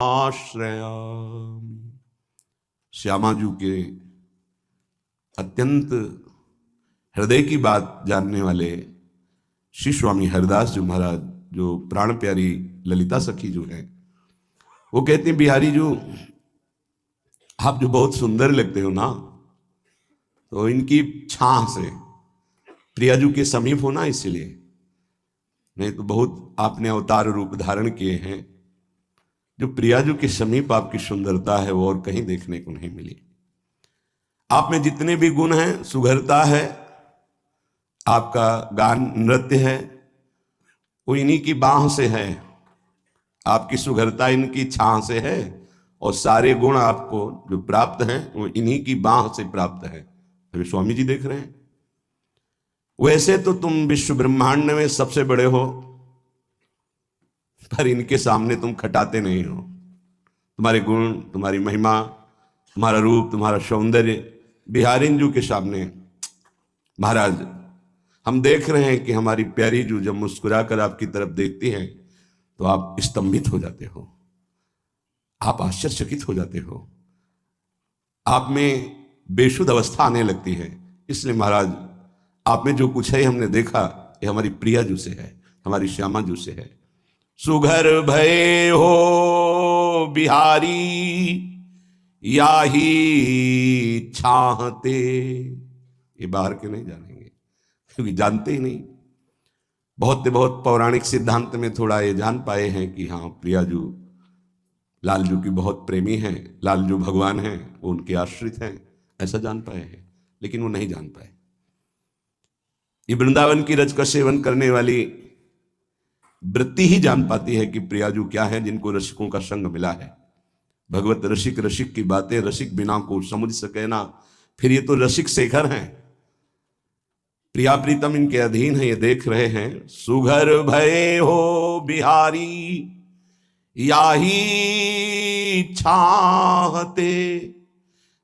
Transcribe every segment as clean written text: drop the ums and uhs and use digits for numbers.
आश्रयामि। श्यामा जी के अत्यंत हृदय की बात जानने वाले श्री स्वामी हरिदास जी महाराज, जो प्राण प्यारी ललिता सखी जो है, वो कहते हैं बिहारी जो आप जो बहुत सुंदर लगते हो ना, तो इनकी छां से प्रियाजू के समीप होना, इसलिए नहीं तो बहुत आपने अवतार रूप धारण किए हैं। जो प्रियाजू के समीप आपकी सुंदरता है वो और कहीं देखने को नहीं मिली। आप में जितने भी गुण हैं, सुघरता है, आपका गान नृत्य है, वो इन्हीं की बाह से है। आपकी सुघरता इनकी छां से है और सारे गुण आपको जो प्राप्त हैं वो इन्हीं की बाह से प्राप्त है। अभी स्वामी जी देख रहे हैं। वैसे तो तुम विश्व ब्रह्मांड में सबसे बड़े हो, पर इनके सामने तुम खटाते नहीं हो। तुम्हारे गुण, तुम्हारी महिमा, तुम्हारा रूप, तुम्हारा सौंदर्य बिहारिन जू के सामने महाराज हम देख रहे हैं कि हमारी प्यारी जू जब मुस्कुराकर आपकी तरफ देखती हैं तो आप स्तंभित हो जाते हो, आप आश्चर्यचकित हो जाते हो, आप में बेशुद्ध अवस्था आने लगती है। इसलिए महाराज आप में जो कुछ है हमने देखा, ये हमारी प्रिया जू से है, हमारी श्यामा जू से है। सुघर भय हो बिहारी याही छाहते। ये बाहर के नहीं जानेंगे क्योंकि जानते ही नहीं। बहुत पौराणिक सिद्धांत में थोड़ा ये जान पाए हैं कि हाँ प्रियाजू लालजू की बहुत प्रेमी हैं, लालजू भगवान हैं, वो उनके आश्रित हैं, ऐसा जान पाए हैं, लेकिन वो नहीं जान पाए। ये वृंदावन की रज का सेवन करने वाली वृत्ति ही जान पाती है कि प्रियाजू क्या है, जिनको रसिकों का संग मिला है। भगवत रसिक रसिक की बातें रसिक बिना को समझ सके ना, फिर ये तो रसिक शेखर हैं, प्रिया प्रीतम इनके अधीन है, ये देख रहे हैं। सुघर भय हो बिहारी याही छाहते,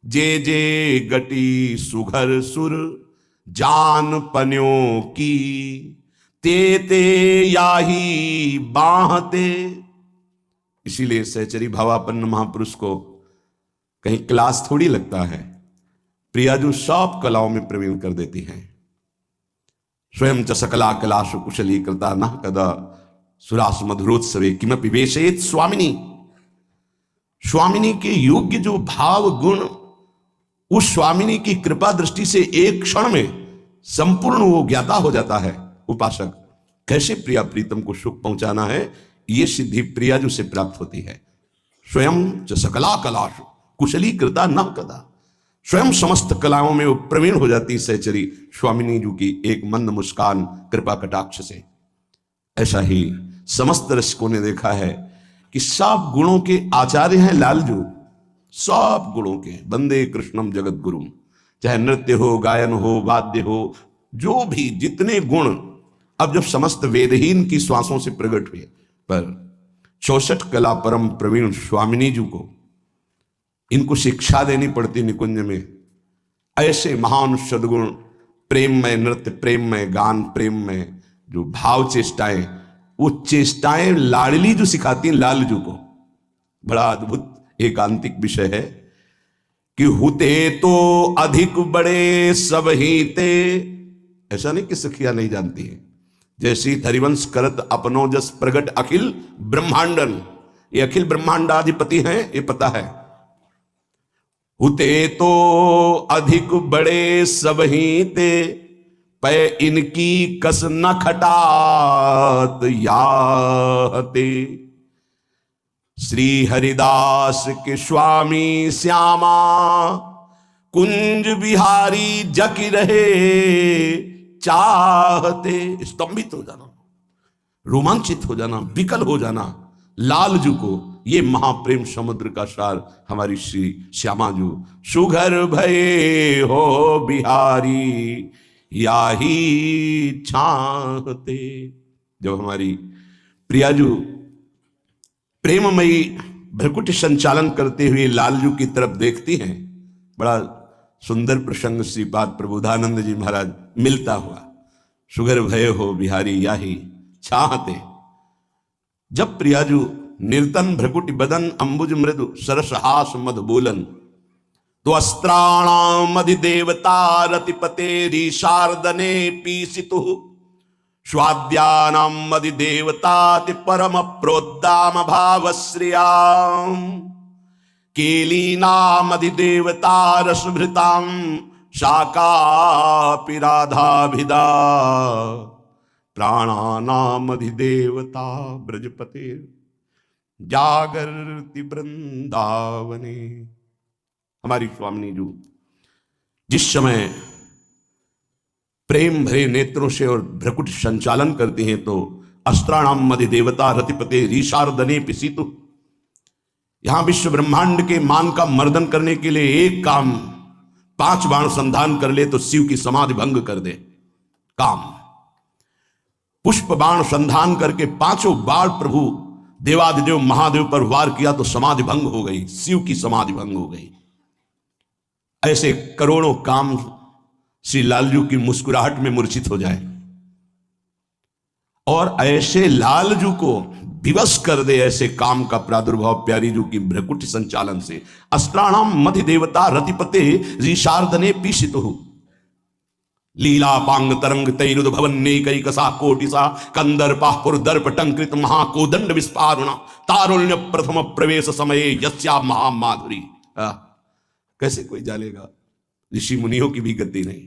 जे जे गटी सुघर सुर जान पन्यों की, ते ते याही बाहते। इसीलिए सहचरी भावापन्न महापुरुष को कहीं क्लास थोड़ी लगता है, प्रियाजू सब कलाओं में प्रवीण कर देती हैं। स्वयं च सकला कलासु कुशली कृता न कदा सुरास मधुरोत्सवे किमपि वेशेत स्वामिनी। स्वामिनी के योग्य जो भाव गुण, उस स्वामिनी की कृपा दृष्टि से एक क्षण में संपूर्ण वो ज्ञाता हो जाता है। उपासक कैसे प्रिया प्रीतम को सुख पहुंचाना है, ये सिद्धि प्रियाजू से प्राप्त होती है। स्वयं च सकला कलासु कुशली कृता न कदा, स्वयं समस्त कलाओं में वो प्रवीण हो जाती सहचरी स्वामिनी जू की एक मंद मुस्कान कृपा कटाक्ष से। ऐसा ही समस्त रसिकों ने देखा है कि सब गुणों के आचार्य हैं लालजू, सब गुणों के। वंदे कृष्णम जगत गुरुम, चाहे नृत्य हो, गायन हो, वाद्य हो, जो भी जितने गुण अब जब समस्त वेदहीन की श्वासों से प्रकट हुए, पर 64 कला परम प्रवीण स्वामिनी जू को इनको शिक्षा देनी पड़ती निकुंज में। ऐसे महान सद्गुण, प्रेममय नृत्य, प्रेममय गान, प्रेममय जो भाव चेष्टाएं, वो चेष्टाएं लाडली जो सिखाती हैं लालजू को। बड़ा अद्भुत एकांतिक विषय है कि हुते तो अधिक बड़े सब ही ते। ऐसा नहीं कि सखिया नहीं जानती है। जैसी हरिवंश करत अपनो जस प्रगट अखिल ब्रह्मांडन, ये अखिल ब्रह्मांडाधिपति हैं, ये पता है। हुते तो अधिक बड़े सब ही ते, पै इनकी कस न खटात याते। श्री हरिदास के स्वामी श्यामा कुंज बिहारी जकी रहे चाहते। स्तंभित हो जाना, रोमांचित हो जाना, विकल हो जाना लालजू को, ये महाप्रेम समुद्र का सार हमारी श्री श्यामा जू। सुघर भय हो बिहारी याही छाहते। जब हमारी प्रियाजू प्रेममयी भ्रकुटी संचालन करते हुए लालजू की तरफ देखती हैं, बड़ा सुंदर प्रसंग श्रीपाद प्रबोधानंद जी महाराज मिलता हुआ। सुघर भय हो बिहारी याही छाहते। जब प्रियाजू निर्तन भ्रकुटि बदन अंबुज मृदु सरस हास मद बोलन। तो अस्त्राणाम अधिदेवता रतिपते रीशार्दने पीसितु स्वाद्यानाम अधिदेवता परम प्रोद्दाम भावश्रियाम केलीनाम अधिदेवता रसभृताम शाकापि राधाभिदा प्राणानाम अधिदेवता ब्रजपते जागर्ति वृंदावने। हमारी स्वामिनी जी जिस समय प्रेम भरे नेत्रों से और भ्रकुट संचालन करती हैं तो अस्त्राणाम मध्य देवता रतिपते रीशार्दने पिसीतु, यहां विश्व ब्रह्मांड के मान का मर्दन करने के लिए एक काम 5 बाण संधान कर ले तो शिव की समाधि भंग कर दे काम। पुष्प बाण संधान करके 5 बाण प्रभु देवादिदेव महादेव पर वार किया तो समाधि भंग हो गई, शिव की समाधि भंग हो गई। ऐसे करोड़ों काम श्री लालजू की मुस्कुराहट में मूर्छित हो जाए और ऐसे लालजू को विवश कर दे ऐसे काम का प्रादुर्भाव प्यारी जू की भ्रकुट संचालन से। अस्त्राणाम मध्य देवता रतिपते ऋषार्दने पीषितु लीला पांग तरंग तैरुद भवन्नेकैकसा कोटिसा कंदर्पाहुर दर्प टंकृत महाकोदंड विस्फारुणा तारुण्य प्रथम प्रवेश समये यस्या महामाधुरी। कैसे कोई जानेगा, ऋषि मुनियों की भी गति नहीं।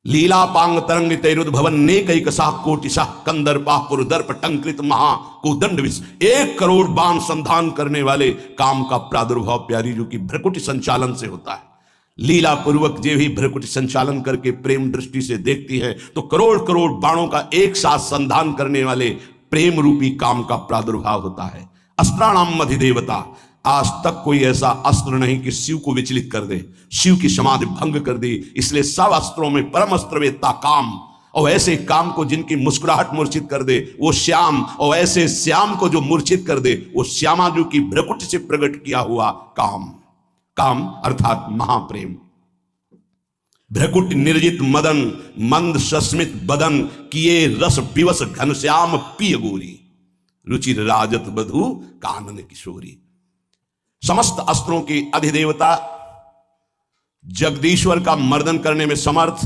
लीला पांग तरंग तैरुद भवन्नेकैकसा कोटिसा कंदर्पाहुर दर्प टंकृत महाकोदंड विष, 1 करोड़ बाण संधान करने वाले काम का प्रादुर्भाव प्यारी जू की भ्रकुट संचालन से होता है। लीला पूर्वक जे भी भ्रकुट संचालन करके प्रेम दृष्टि से देखती है तो करोड़ करोड़ बाणों का एक साथ संधान करने वाले प्रेम रूपी काम का प्रादुर्भाव होता है। अस्त्राणाम मधि देवता, आज तक कोई ऐसा अस्त्र नहीं कि शिव को विचलित कर दे, शिव की समाधि भंग कर दी। इसलिए सब अस्त्रों में परम अस्त्र वेत्ता काम, और ऐसे काम को जिनकी मुस्कुराहट मूर्छित कर दे वो श्याम, और ऐसे श्याम को जो मूर्छित कर दे वो श्यामाजू की भ्रकुट से प्रकट किया हुआ काम। काम अर्थात महाप्रेम। भ्रकुट निर्जित मदन मंद सस्मित बदन किए रस विवश घनश्याम पिय गोरी रुचिर राजत बधु कानन किशोरी। समस्त अस्त्रों के अधिदेवता जगदीश्वर का मर्दन करने में समर्थ,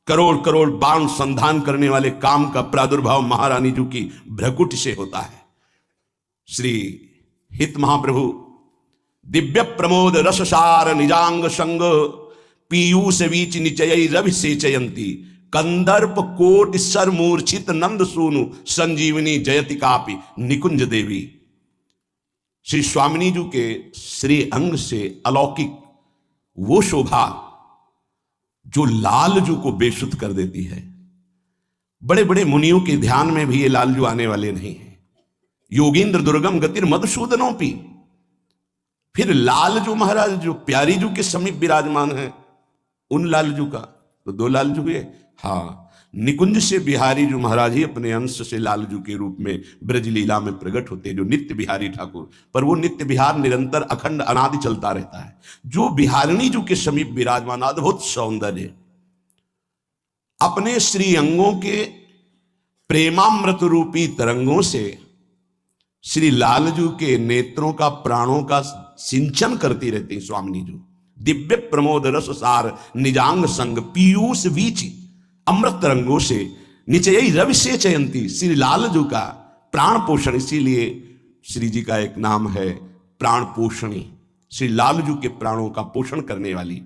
करोड़ करोड़ बाण संधान करने वाले काम का प्रादुर्भाव महारानी जी की भ्रकुट से होता है। श्री हित महाप्रभु दिव्य प्रमोद रससार निजांग संग पीयूष वीच निचय रवि सेचयंती कंदर्प कोटि सर मूर्छित नंद सूनु संजीवनी जयति कापि निकुंज देवी। श्री स्वामिनी जी के श्री अंग से अलौकिक वो शोभा जो लालजू को बेसुध कर देती है। बड़े बड़े मुनियों के ध्यान में भी ये लालजू आने वाले नहीं है। योगींद्र दुर्गम गतिर मधुसूदनों पी, फिर लालजू महाराज जो प्यारी जू के समीप विराजमान है उन लालजू का तो 2 लालजू हुए। हाँ, निकुंज से बिहारी जो महाराज ही अपने अंश से लालजू के रूप में ब्रज लीला में प्रकट होते हैं, जो नित्य बिहारी ठाकुर। पर वो नित्य बिहार निरंतर अखंड अनादि चलता रहता है। जो बिहारिणी जू के समीप विराजमान अद्भुत सौंदर्य, अपने श्री अंगों के प्रेमामृत रूपी तरंगों से श्री लालजू के नेत्रों का प्राणों का सिंचन करती रहती स्वामिनी जू। दिव्य प्रमोद रस सार निजांग संग पीयूष वीची, अमृत तरंगों से निचयी रवि से चयंती। श्री लालजू का प्राण पोषण, इसीलिए श्री जी का एक नाम है प्राण पोषणी, श्री लालजू के प्राणों का पोषण करने वाली।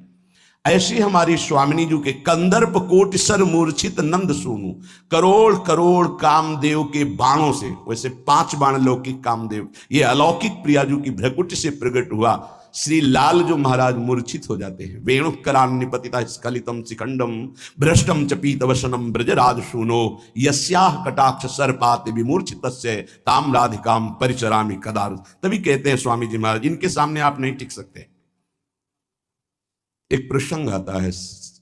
ऐसी हमारी स्वामिनी जी के कंदर्प कोटि सर मूर्छित नंद सोनू, करोड़ करोड़ कामदेव के बाणों से, वैसे 5 बाण लौकिक कामदेव, ये अलौकिक प्रियाजू की भ्रकुट से प्रकट हुआ श्री लाल जो महाराज मूर्छित हो जाते हैं। वेणुकरान्निपतिता स्खलितम शिखंडम भ्रष्टम च पीतवसनम ब्रजराज शूनो यस्याह कटाक्ष सर्पात विमूर्छितस्य ताम राधिकाम परिचरामि कदार। तभी कहते हैं स्वामी जी महाराज, इनके सामने आप नहीं टिक सकते। एक प्रसंग आता है,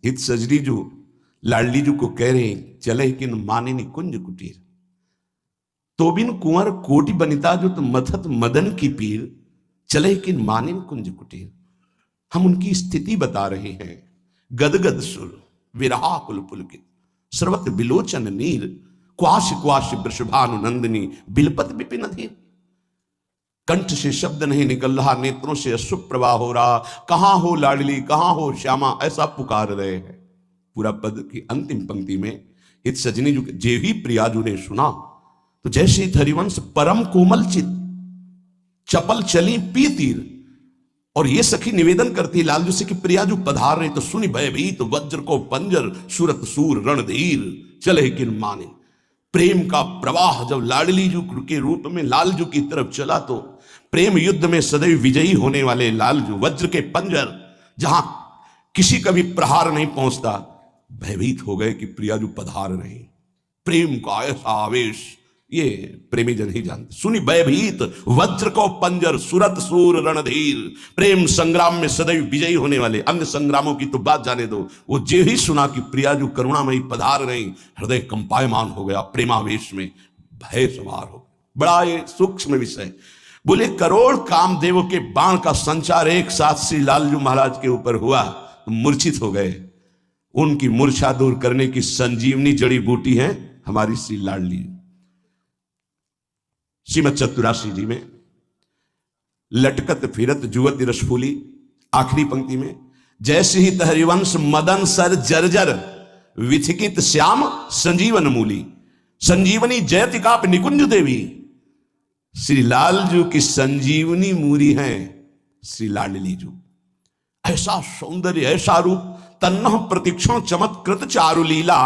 हित सजरी जो लाडली जी को कह रहे हैं चले किन मानिनी कुंज कुटीर, तो बिन कुंवर कोटि बनिता जो तो मथत मदन की पीर, चले किन मानिन कुंज कुटीर। हम उनकी स्थिति बता रहे हैं। गदगद सुर विरहा कुल पुलकित सर्वत्र बिलोचन नीर, क्वाश क्वाश वृषभानु नंदिनी बिलपत विपिन धीर। कंठ से शब्द नहीं निकल रहा, नेत्रों से अश्रु प्रवाह हो रहा, कहां हो लाडली, कहां हो श्यामा, ऐसा पुकार रहे हैं। पूरा पद की अंतिम पंक्ति में इत सजनी जो जे ही प्रियाजू ने सुना, तो जैसे हरिवंश परम कोमल चित चपल चली पी तीर। और ये सखी निवेदन करती है लालजू से कि प्रियाजू पधार रहे, तो सुनी भयभीत वज्र को पंजर, सूरत सूर रणधीर चले किन माने। प्रेम का प्रवाह जब लाडली जू के रूप में लालजू की तरफ चला, तो प्रेम युद्ध में सदैव विजयी होने वाले लालजू वज्र के पंजर, जहां किसी का भी प्रहार नहीं पहुंचता, भयभीत हो गए कि प्रियाजू पधार रहे। प्रेम का ऐसा आवेश ये प्रेमी जन ही जानते। सुनी भयभीत वज्र को पंजर, सुरत सूर रणधीर। प्रेम संग्राम में सदैव विजयी होने वाले, अन्य संग्रामों की तो बात जाने दो, वो जे ही सुना कि प्रियाजू करुणामयी पधार रही, हृदय कंपायमान हो गया, प्रेमावेश में भय सवार हो। बड़ा ये सूक्ष्म विषय। बोले करोड़ कामदेवों के बाण का संचार एक साथ श्री लालजू महाराज के ऊपर हुआ, मूर्छित हो गए। उनकी मूर्छा दूर करने की संजीवनी जड़ी बूटी है हमारी श्री लाडली। श्रीमद चतुराशी जी में लटकत फिरत जुवती रसफूली, आखिरी पंक्ति में जैसे ही हरिवंश मदन सर जर्जर विथिकित श्याम संजीवन मूली, संजीवनी जयतिकाप निकुंज देवी। श्री लालजू की संजीवनी मूरी है श्री लाडली जू। ऐसा सौंदर्य, ऐसा रूप, तन्नह प्रतीक्षण चमत्कृत चारु लीला,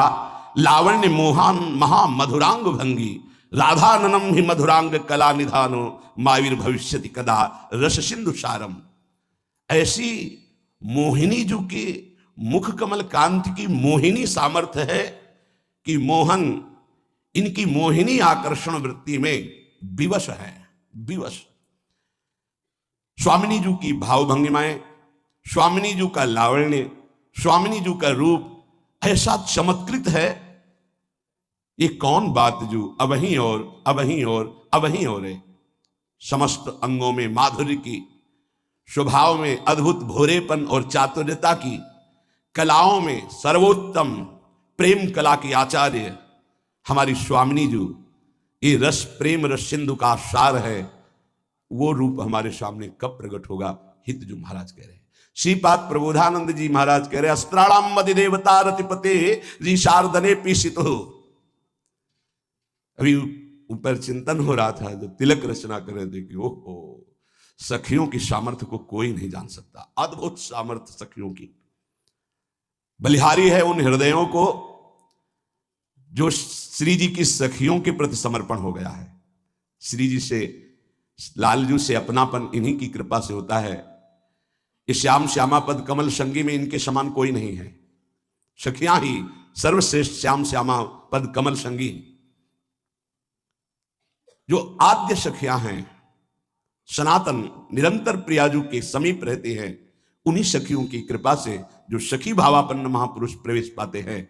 लावण्य मोहान महा मधुरांग भंगी, राधाननम ही मधुरांग कला निधानो, मावीर भविष्यति कदा रस सिंधु सारम। ऐसी मोहिनी जो कि मुख कमल कांत की मोहिनी सामर्थ्य है कि मोहन इनकी मोहिनी आकर्षण वृत्ति में विवश है, विवश। स्वामिनी जी की भावभंगिमाएं, स्वामिनी जी का लावण्य, स्वामिनी जी का रूप ऐसा चमत्कृत है, ये कौन बात जो अबहीं और अबहीं और अबहीं और है। समस्त अंगों में माधुर्य की, स्वभाव में अद्भुत भोरेपन और चातुर्यता की, कलाओं में सर्वोत्तम प्रेम कला की आचार्य हमारी स्वामिनी जी, ये रस प्रेम रस सिंधु का सार है। वो रूप हमारे सामने कब प्रकट होगा, हित जो महाराज कह रहे हैं। श्रीपाद प्रबोधानंद जी महाराज कह रहे अस्त्राणाम मदि देवता रतिपते जी शारदने पीसित हो। अभी ऊपर चिंतन हो रहा था जब तिलक रचना कर रहे थे कि ओहो, सखियों की सामर्थ्य को कोई नहीं जान सकता। अद्भुत सामर्थ्य सखियों की। बलिहारी है उन हृदयों को जो श्री जी की सखियों के प्रति समर्पण हो गया है। श्री जी से, लालजू से अपनापन इन्हीं की कृपा से होता है। इस श्याम श्यामा पद कमल संगी में इनके समान कोई नहीं है। सखियां ही सर्वश्रेष्ठ श्याम श्यामा पद कमल संगी। जो आद्य सखियां हैं, सनातन निरंतर प्रियाजू के समीप रहते हैं, उन्हीं सखियों की कृपा से जो सखी भावापन्न महापुरुष प्रवेश पाते हैं,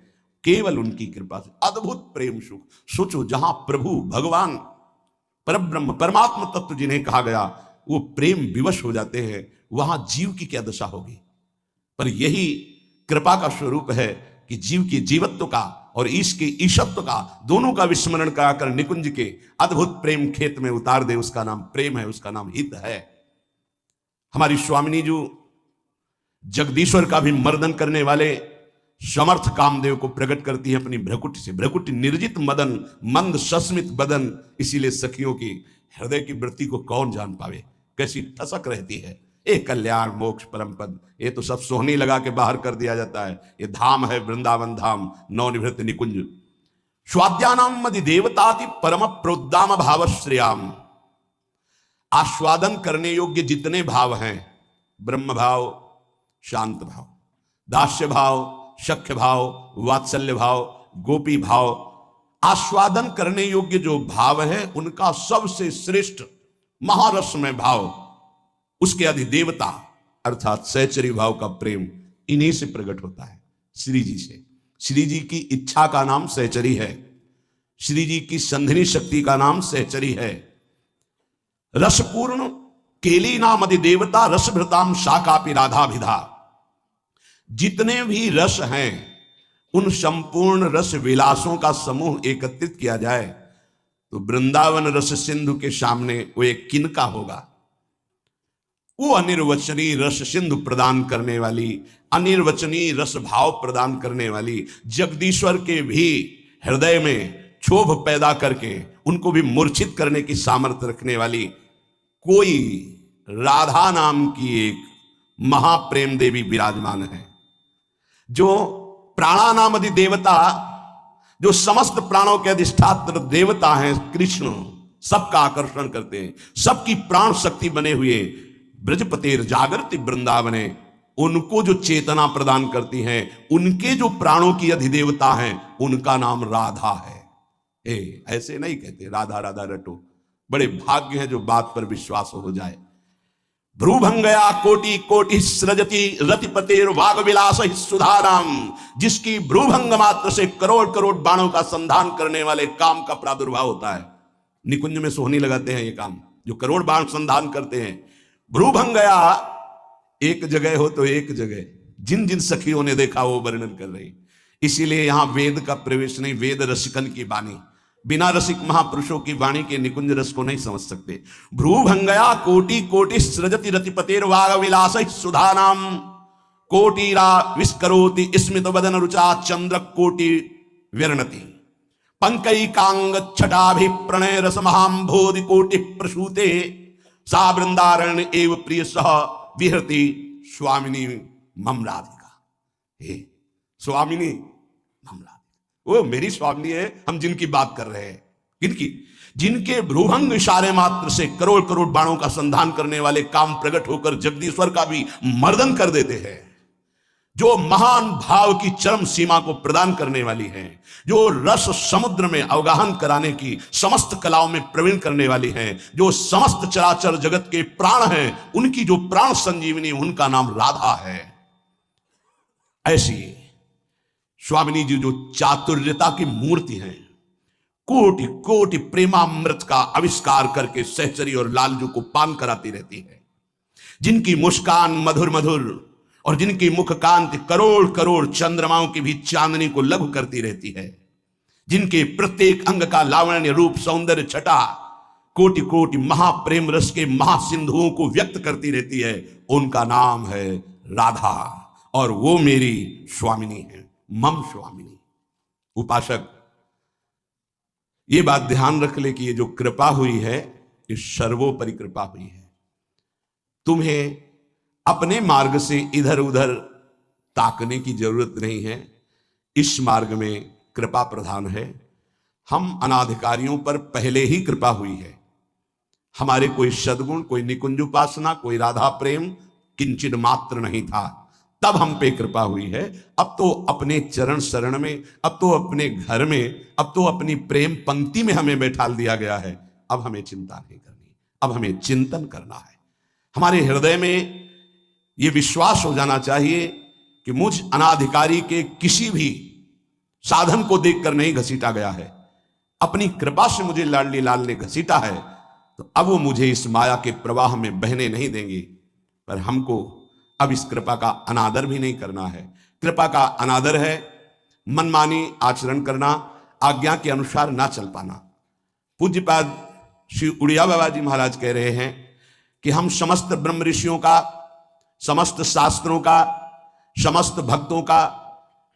केवल उनकी कृपा से अद्भुत प्रेम सुख। सोचो, जहां प्रभु भगवान परब्रह्म परमात्मा तत्व जिन्हें कहा गया वो प्रेम विवश हो जाते हैं, वहां जीव की क्या दशा होगी। पर यही कृपा का स्वरूप है कि जीव की जीवत्व का और ईश के ईशत्व का दोनों का विस्मरण कराकर निकुंज के अद्भुत प्रेम खेत में उतार दे। उसका नाम प्रेम है, उसका नाम हित है। हमारी स्वामिनी जो जगदीश्वर का भी मर्दन करने वाले समर्थ कामदेव को प्रकट करती है अपनी भ्रकुटी से। भ्रकुटी निर्जित मदन मंद सस्मित बदन। इसीलिए सखियों की हृदय की वृत्ति को कौन जान पावे, कैसी ठसक रहती है। एक कल्याण मोक्ष परम पद, ये तो सब सोहनी लगा के बाहर कर दिया जाता है। ये धाम है वृंदावन धाम, नवनिवृत्त निकुंज। स्वाद्यानाम मदि देवताति परम प्रोद्दाम भाव श्रेयाम। आस्वादन करने योग्य जितने भाव हैं, ब्रह्म भाव, शांत भाव, दास्य भाव, सख्य भाव, वात्सल्य भाव, गोपी भाव, आस्वादन करने योग्य जो भाव है उनका सबसे श्रेष्ठ महारसमय भाव, उसके अधिदेवता अर्थात सहचरी भाव का प्रेम इन्हीं से प्रकट होता है, श्री जी से। श्री जी की इच्छा का नाम सहचरी है, श्री जी की संधिनी शक्ति का नाम सहचरी है। रसपूर्ण केली नाम अधिदेवता रसभृताम शाकापि राधाभिधा। जितने भी रस हैं उन संपूर्ण रस विलासों का समूह एकत्रित किया जाए तो वृंदावन रस सिंधु के सामने वो एक किनका होगा। वो अनिर्वचनीय रस सिंधु प्रदान करने वाली, अनिर्वचनीय रस भाव प्रदान करने वाली, जगदीश्वर के भी हृदय में क्षोभ पैदा करके उनको भी मूर्छित करने की सामर्थ्य रखने वाली कोई राधा नाम की एक महाप्रेम देवी विराजमान है, जो प्राणानाम अधि देवता, जो समस्त प्राणों के अधिष्ठात्र देवता हैं कृष्ण, सबका आकर्षण करते हैं, सबकी प्राण शक्ति बने हुए ब्रजपतेर जागृति वृंदावने, उनको जो चेतना प्रदान करती हैं, उनके जो प्राणों की अधिदेवता हैं, उनका नाम राधा है। ऐसे नहीं कहते राधा राधा रटो, बड़े भाग्य हैं जो बात पर विश्वास हो जाए। भ्रूभंगया कोटि कोटि सृजति रतिपतेर वाग विलास सुधाराम, जिसकी भ्रूभंग मात्र से करोड़ करोड़ बाणों का संधान करने वाले काम का प्रादुर्भाव होता है। निकुंज में सोहनी लगाते हैं ये काम, जो करोड़ बाण संधान करते हैं। भ्रूभंगया, एक जगह हो तो एक जगह, जिन जिन सखियों ने देखा वो वर्णन कर रही। इसीलिए यहां वेद का प्रवेश नहीं, वेद रसिकन की वाणी, बिना रसिक महापुरुषों की वाणी के निकुंज रस को नहीं समझ सकते। भ्रूभंगया कोटि कोटि सृजति रतिपतेर वाग विलास सुधानाम, कोटिरा विस्करोति स्मित वदन रुचा चंद्र कोटि विरणति, पंकई कांग छटाभि प्रणय रस महाम्भोधि कोटि प्रसूते, सा वृंदारण एव प्रिय सह विहरति स्वामिनी मम राधिका। हे स्वामिनी मम राधिका, वो मेरी स्वामिनी है। हम जिनकी बात कर रहे हैं, किनकी? जिनके भ्रूभंग इशारे मात्र से करोड़ करोड़ बाणों का संधान करने वाले काम प्रकट होकर जगदीश्वर का भी मर्दन कर देते हैं, जो महान भाव की चरम सीमा को प्रदान करने वाली है, जो रस समुद्र में अवगाहन कराने की समस्त कलाओं में प्रवीण करने वाली है, जो समस्त चराचर जगत के प्राण हैं, उनकी जो प्राण संजीवनी, उनका नाम राधा है। ऐसी स्वामिनी जी जो चातुर्यता की मूर्ति हैं, कोटि कोटि प्रेमामृत का आविष्कार करके सहचरी और लालजू को पान कराती रहती है, जिनकी मुस्कान मधुर मधुर और जिनकी मुख कांति करोड़ करोड़ चंद्रमाओं की भी चांदनी को लघु करती रहती है, जिनके प्रत्येक अंग का लावण्य रूप सौंदर्य छटा कोटि कोटि महाप्रेम रस के महासिंधुओं को व्यक्त करती रहती है, उनका नाम है राधा, और वो मेरी स्वामिनी है, मम स्वामिनी। उपासक ये बात ध्यान रख ले कि ये जो कृपा हुई है, ये सर्वोपरि कृपा हुई है। तुम्हें अपने मार्ग से इधर उधर ताकने की जरूरत नहीं है, इस मार्ग में कृपा प्रधान है। हम अनाधिकारियों पर पहले ही कृपा हुई है, हमारे कोई सद्गुण, कोई निकुंज उपासना, कोई राधा प्रेम किंचित मात्र नहीं था, तब हम पे कृपा हुई है। अब तो अपने चरण शरण में, अब तो अपने घर में, अब तो अपनी प्रेम पंक्ति में हमें बैठाल दिया गया है। अब हमें चिंता नहीं करनी, अब हमें चिंतन करना है। हमारे हृदय में ये विश्वास हो जाना चाहिए कि मुझ अनाधिकारी के किसी भी साधन को देखकर नहीं घसीटा गया है, अपनी कृपा से मुझे लाडली लाल ने घसीटा है, तो अब वो मुझे इस माया के प्रवाह में बहने नहीं देंगे। पर हमको अब इस कृपा का अनादर भी नहीं करना है। कृपा का अनादर है मनमानी आचरण करना, आज्ञा के अनुसार ना चल पाना। पूज्यपाद श्री उड़िया बाबा जी महाराज कह रहे हैं कि हम समस्त ब्रह्म ऋषियों का, समस्त शास्त्रों का, समस्त भक्तों का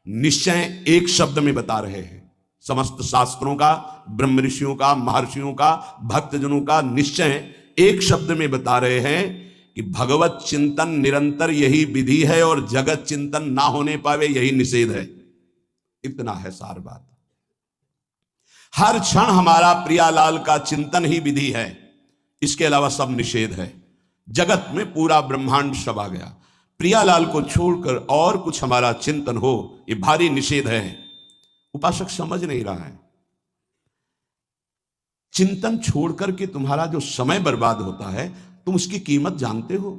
निश्चय एक शब्द में बता रहे हैं। समस्त शास्त्रों का, ब्रह्म ऋषियों का, महर्षियों का, भक्तजनों का निश्चय एक शब्द में बता रहे हैं कि भगवत चिंतन निरंतर यही विधि है और जगत चिंतन ना होने पावे यही निषेध है। इतना है सार बात। हर क्षण हमारा प्रियालाल का चिंतन ही विधि है, इसके अलावा सब निषेध है। जगत में पूरा ब्रह्मांड सब आ गया, प्रियालाल को छोड़कर और कुछ हमारा चिंतन हो, ये भारी निषेध है। उपासक समझ नहीं रहा है। चिंतन छोड़कर के तुम्हारा जो समय बर्बाद होता है, तुम उसकी कीमत जानते हो?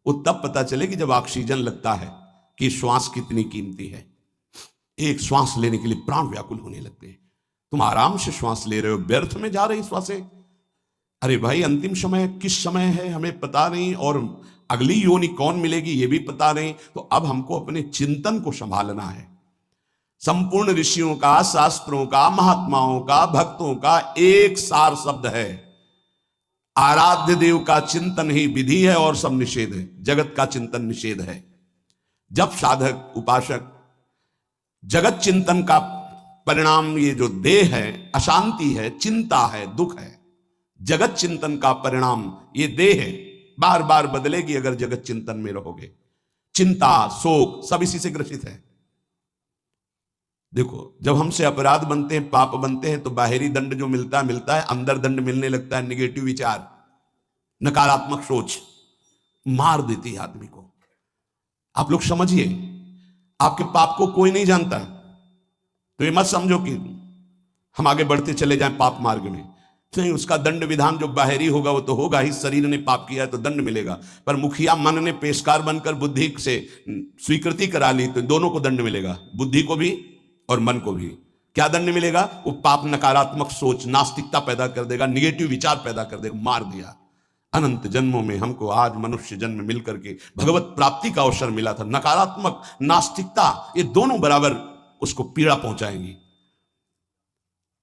वो तब पता चलेगी जब ऑक्सीजन लगता है कि श्वास कितनी कीमती है। एक श्वास लेने के लिए प्राण व्याकुल होने लगते हैं। तुम आराम से श्वास ले रहे हो, व्यर्थ में जा रही श्वासें। अरे भाई, अंतिम समय किस समय है हमें पता नहीं, और अगली योनि कौन मिलेगी ये भी पता नहीं। तो अब हमको अपने चिंतन को संभालना है। संपूर्ण ऋषियों का, शास्त्रों का, महात्माओं का, भक्तों का एक सार शब्द है। आराध्य देव का चिंतन ही विधि है और सब निषेध है, जगत का चिंतन निषेध है। जब साधक उपासक जगत चिंतन का परिणाम ये जो देह है, अशांति है, चिंता है, दुख है, जगत चिंतन का परिणाम ये देह है, बार बार बदलेगी अगर जगत चिंतन में रहोगे। चिंता, शोक सब इसी से ग्रसित है। देखो, जब हमसे अपराध बनते हैं, पाप बनते हैं, तो बाहरी दंड जो मिलता है, अंदर दंड मिलने लगता है। निगेटिव विचार, नकारात्मक सोच मार देती है आदमी को। आप लोग समझिए, आपके पाप को कोई नहीं जानता, तो ये मत समझो कि हम आगे बढ़ते चले जाएं पाप मार्ग में। नहीं, उसका दंड विधान जो बाहरी होगा वो तो होगा ही। शरीर ने पाप किया है तो दंड मिलेगा, पर मुखिया मन ने पेशकार बनकर बुद्धि से स्वीकृति करा ली तो दोनों को दंड मिलेगा, बुद्धि को भी और मन को भी। क्या दंड मिलेगा? वो पाप नकारात्मक सोच, नास्तिकता पैदा कर देगा, निगेटिव विचार पैदा कर देगा। मार दिया। अनंत जन्मों में हमको आज मनुष्य जन्म मिलकर के भगवत प्राप्ति का अवसर मिला था। नकारात्मक, नास्तिकता, ये दोनों बराबर उसको पीड़ा पहुंचाएंगी।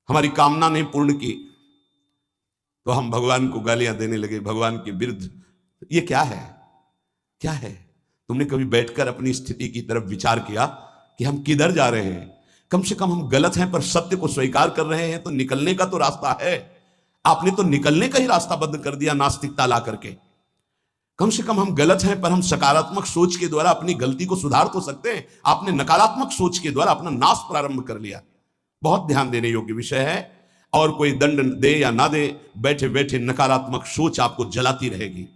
हमारी कामना नहीं पूर्ण की तो हम भगवान को गालियां देने लगे, भगवान के विरुद्ध। ये क्या है? क्या है? तुमने कभी बैठकर अपनी स्थिति की तरफ विचार किया कि हम किधर जा रहे हैं? कम से कम हम गलत हैं पर सत्य को स्वीकार कर रहे हैं, तो निकलने का तो रास्ता है। आपने तो निकलने का ही रास्ता बंद कर दिया नास्तिकता ला करके। कम से कम हम गलत हैं पर हम सकारात्मक सोच के द्वारा अपनी गलती को सुधार तो सकते हैं। आपने नकारात्मक सोच के द्वारा अपना नाश प्रारंभ कर लिया। बहुत ध्यान देने योग्य विषय है। और कोई दंड दे या ना दे, बैठे बैठे नकारात्मक सोच आपको जलाती रहेगी।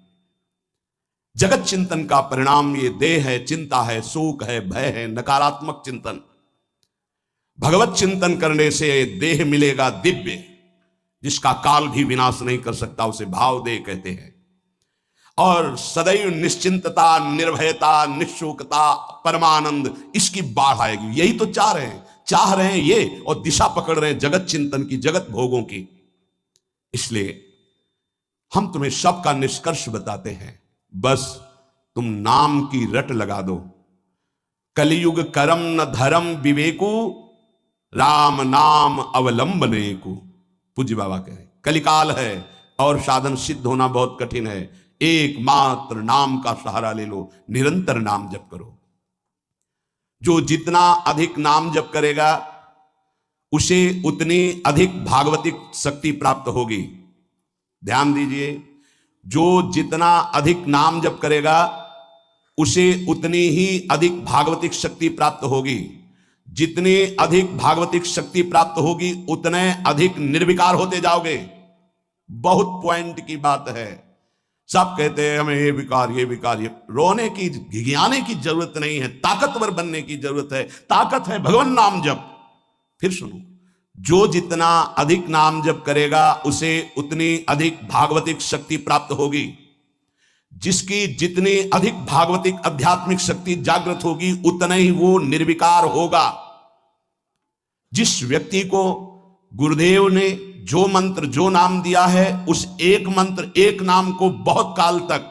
जगत चिंतन का परिणाम ये देह है, चिंता है, शोक है, भय है, नकारात्मक चिंतन। भगवत चिंतन करने से देह मिलेगा दिव्य, जिसका काल भी विनाश नहीं कर सकता, उसे भाव देह कहते हैं। और सदैव निश्चिंतता, निर्भयता, निशोकता, परमानंद, इसकी बाढ़ आएगी। यही तो चाह रहे हैं ये, और दिशा पकड़ रहे हैं जगत चिंतन की, जगत भोगों की। इसलिए हम तुम्हें सबका निष्कर्ष बताते हैं, बस तुम नाम की रट लगा दो। कलियुग करम न धर्म विवेकु, राम नाम अवलंबने को। पूज्य बाबा कहे कलिकाल है और साधन सिद्ध होना बहुत कठिन है। एकमात्र नाम का सहारा ले लो, निरंतर नाम जप करो। जो जितना अधिक नाम जप करेगा उसे उतनी अधिक भागवतिक शक्ति प्राप्त होगी। ध्यान दीजिए, जो जितना अधिक नाम जप करेगा उसे उतनी ही अधिक भागवतिक शक्ति प्राप्त होगी। जितनी अधिक भागवतिक शक्ति प्राप्त होगी उतने अधिक निर्विकार होते जाओगे। बहुत पॉइंट की बात है। सब कहते हैं हमें ये विकार, ये विकार, ये रोने की, घिघियाने की जरूरत नहीं है, ताकतवर बनने की जरूरत है। ताकत है भगवान नाम जप। फिर सुनो, जो जितना अधिक नाम जप करेगा उसे उतनी अधिक भागवतिक शक्ति प्राप्त होगी। जिसकी जितनी अधिक भागवतिक आध्यात्मिक शक्ति जागृत होगी उतना ही वो निर्विकार होगा। जिस व्यक्ति को गुरुदेव ने जो मंत्र, जो नाम दिया है, उस एक मंत्र, एक नाम को बहुत काल तक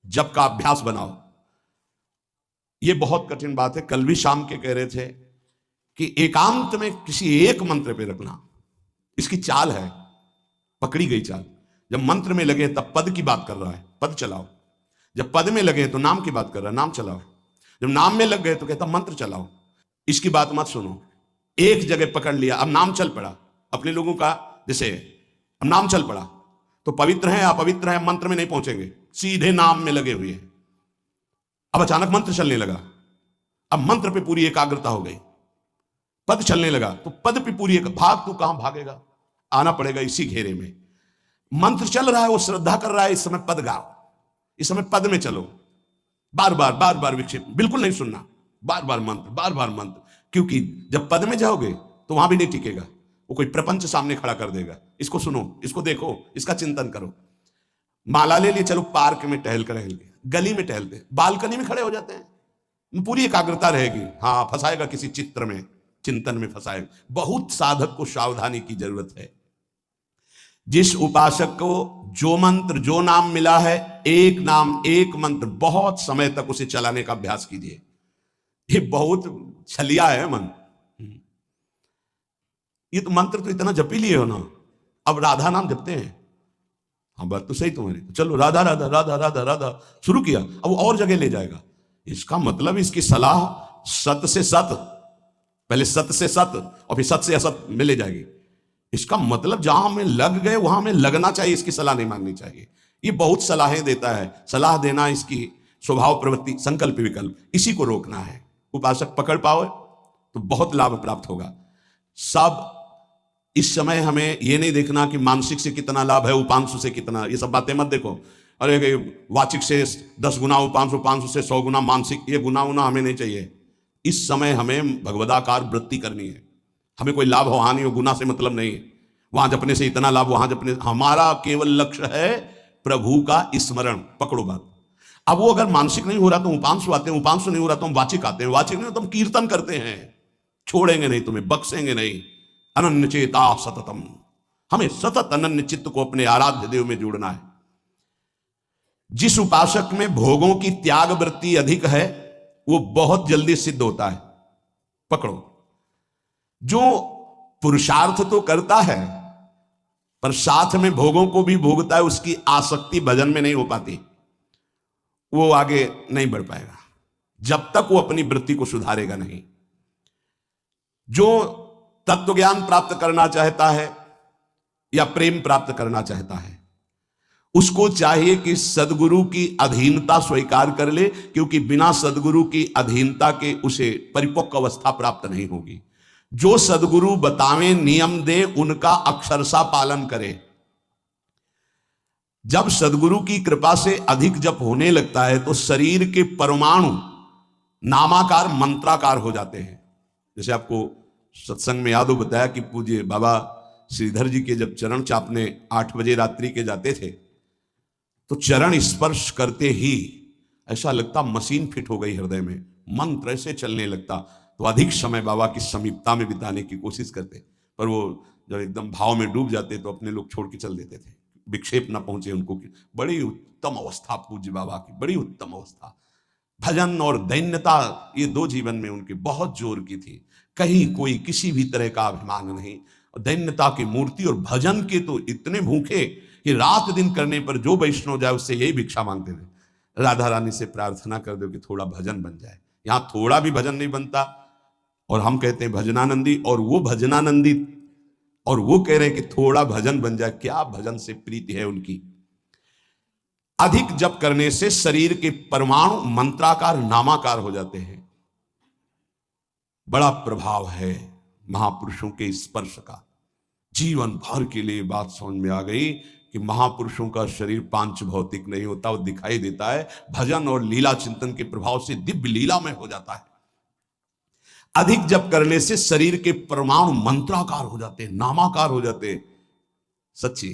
जप का अभ्यास बनाओ। यह बहुत कठिन बात है। कल भी शाम के कह रहे थे कि एकांत में किसी एक मंत्र पे रखना, इसकी चाल है, पकड़ी गई चाल। जब मंत्र में लगे तब पद की बात कर रहा है, पद चलाओ। जब पद में लगे तो नाम की बात कर रहा है, नाम चलाओ। जब नाम में लग गए तो कहता मंत्र चलाओ। इसकी बात मत सुनो। एक जगह पकड़ लिया, अब नाम चल पड़ा। अपने लोगों का जैसे अब नाम चल पड़ा तो पवित्र है अपवित्र है मंत्र में नहीं पहुंचेंगे, सीधे नाम में लगे हुए हैं। अब अचानक मंत्र चलने लगा, अब मंत्र पे पूरी एकाग्रता हो गई। पद चलने लगा तो पद पे पूरी भाग तो कहां भागेगा, आना पड़ेगा इसी घेरे में। मंत्र चल रहा है, वो श्रद्धा कर रहा है, इस समय पद गाओ, इस समय पद में चलो। बार बार विक्षेप बिल्कुल नहीं सुनना, बार बार मंत्र। क्योंकि जब पद में जाओगे तो वहां भी नहीं टिकेगा, वो कोई प्रपंच सामने खड़ा कर देगा। इसको सुनो, इसको देखो, इसका चिंतन करो। माला ले लिए, चलो पार्क में टहल कर रहेंगे, गली में टहलते, बालकनी में खड़े हो जाते हैं, पूरी एकाग्रता रहेगी। हाँ, फंसाएगा किसी चित्र में, चिंतन में फंसाएगा। बहुत साधक को सावधानी की जरूरत है। जिस उपासक को जो मंत्र, जो नाम मिला है, एक नाम, एक मंत्र, बहुत समय तक उसे चलाने का अभ्यास कीजिए। ये बहुत छलिया है मन। ये तो मंत्र तो इतना जप ही लिए हो ना, अब राधा नाम जपते हैं। हाँ बात तो सही तुम्हारी, चलो राधा राधा राधा राधा राधा शुरू किया, अब वो और जगह ले जाएगा। इसका मतलब इसकी सलाह सत से सत, पहले सत से सत और फिर सत से असत में ले जाएगी। इसका मतलब जहां हमें लग गए वहां हमें लगना चाहिए, इसकी सलाह नहीं माननी चाहिए। ये बहुत सलाहें देता है, सलाह देना इसकी स्वभाव प्रवृत्ति संकल्प विकल्प, इसी को रोकना है। उपासक पकड़ पाओ तो बहुत लाभ प्राप्त होगा। सब इस समय हमें यह नहीं देखना कि मानसिक से कितना लाभ है, उपांशु से कितना, ये सब बातें मत देखो। अरे वाचिक से 10 गुना उपांशु, उपांशु से 100 गुना मानसिक, ये गुना उना हमें नहीं चाहिए। इस समय हमें भगवदाकार वृत्ति करनी है। हमें कोई लाभ हो हानि हो गुना से मतलब नहीं है। वहां जपने से इतना लाभ, वहां जपने, हमारा केवल लक्ष्य है प्रभु का स्मरण। पकड़ो बात। अब वो अगर मानसिक नहीं हो रहा तो उपांशु आते हैं, उपांशु नहीं हो रहा तो हम वाचिक आते हैं, वाचिक नहीं हो तो हम कीर्तन करते हैं। छोड़ेंगे नहीं, तुम्हें बख्शेंगे नहीं। अनन्य चेता सततम, हमें सतत अनन्य चित्त को अपने आराध्य देव में जोड़ना है। जिस उपासक में भोगों की त्याग वृत्ति अधिक है वो बहुत जल्दी सिद्ध होता है। पकड़ो, जो पुरुषार्थ तो करता है पर साथ में भोगों को भी भोगता है, उसकी आसक्ति भजन में नहीं हो पाती, वो आगे नहीं बढ़ पाएगा जब तक वो अपनी वृत्ति को सुधारेगा नहीं। जो तत्व ज्ञान प्राप्त करना चाहता है या प्रेम प्राप्त करना चाहता है, उसको चाहिए कि सदगुरु की अधीनता स्वीकार कर ले, क्योंकि बिना सदगुरु की अधीनता के उसे परिपक्व अवस्था प्राप्त नहीं होगी। जो सदगुरु बतावे नियम दे उनका अक्षरशः पालन करे। जब सदगुरु की कृपा से अधिक जप होने लगता है तो शरीर के परमाणु नामाकार मंत्राकार हो जाते हैं। जैसे आपको सत्संग में याद हो बताया कि पूज्य बाबा श्रीधर जी के जब चरण चापने 8 बजे रात्रि के जाते थे तो चरण स्पर्श करते ही ऐसा लगता मशीन फिट हो गई हृदय में, मंत्र ऐसे चलने लगता। तो अधिक समय बाबा की समीपता में बिताने की कोशिश करते, पर वो जब एकदम भाव में डूब जाते तो अपने लोग छोड़ के चल देते थे, विक्षेप ना पहुंचे उनको। बड़ी उत्तम अवस्था पूज्य बाबा की, बड़ी उत्तम अवस्था। भजन और दैन्यता ये 2 जीवन में उनके बहुत जोर की थी। कहीं कोई किसी भी तरह का अभिमान नहीं, दैन्यता की मूर्ति। और भजन के तो इतने भूखे कि रात दिन करने पर जो वैष्णव जाए उससे यही भिक्षा मांगते थे, राधा रानी से प्रार्थना कर दो कि थोड़ा भजन बन जाए। यहां थोड़ा भी भजन नहीं बनता और हम कहते हैं भजनानंदी, और वो भजनानंदी और वो कह रहे हैं कि थोड़ा भजन बन जाए। क्या भजन से प्रीति है उनकी। अधिक जप करने से शरीर के परमाणु मंत्राकार नामाकार हो जाते हैं। बड़ा प्रभाव है महापुरुषों के स्पर्श का। जीवन भर के लिए बात समझ में आ गई कि महापुरुषों का शरीर पांच भौतिक नहीं होता, वो दिखाई देता है भजन और लीला चिंतन के प्रभाव से दिव्य लीला में हो जाता है। अधिक जप करने से शरीर के परमाणु मंत्राकार हो जाते हैं, नामाकार हो जाते हैं। सच्ची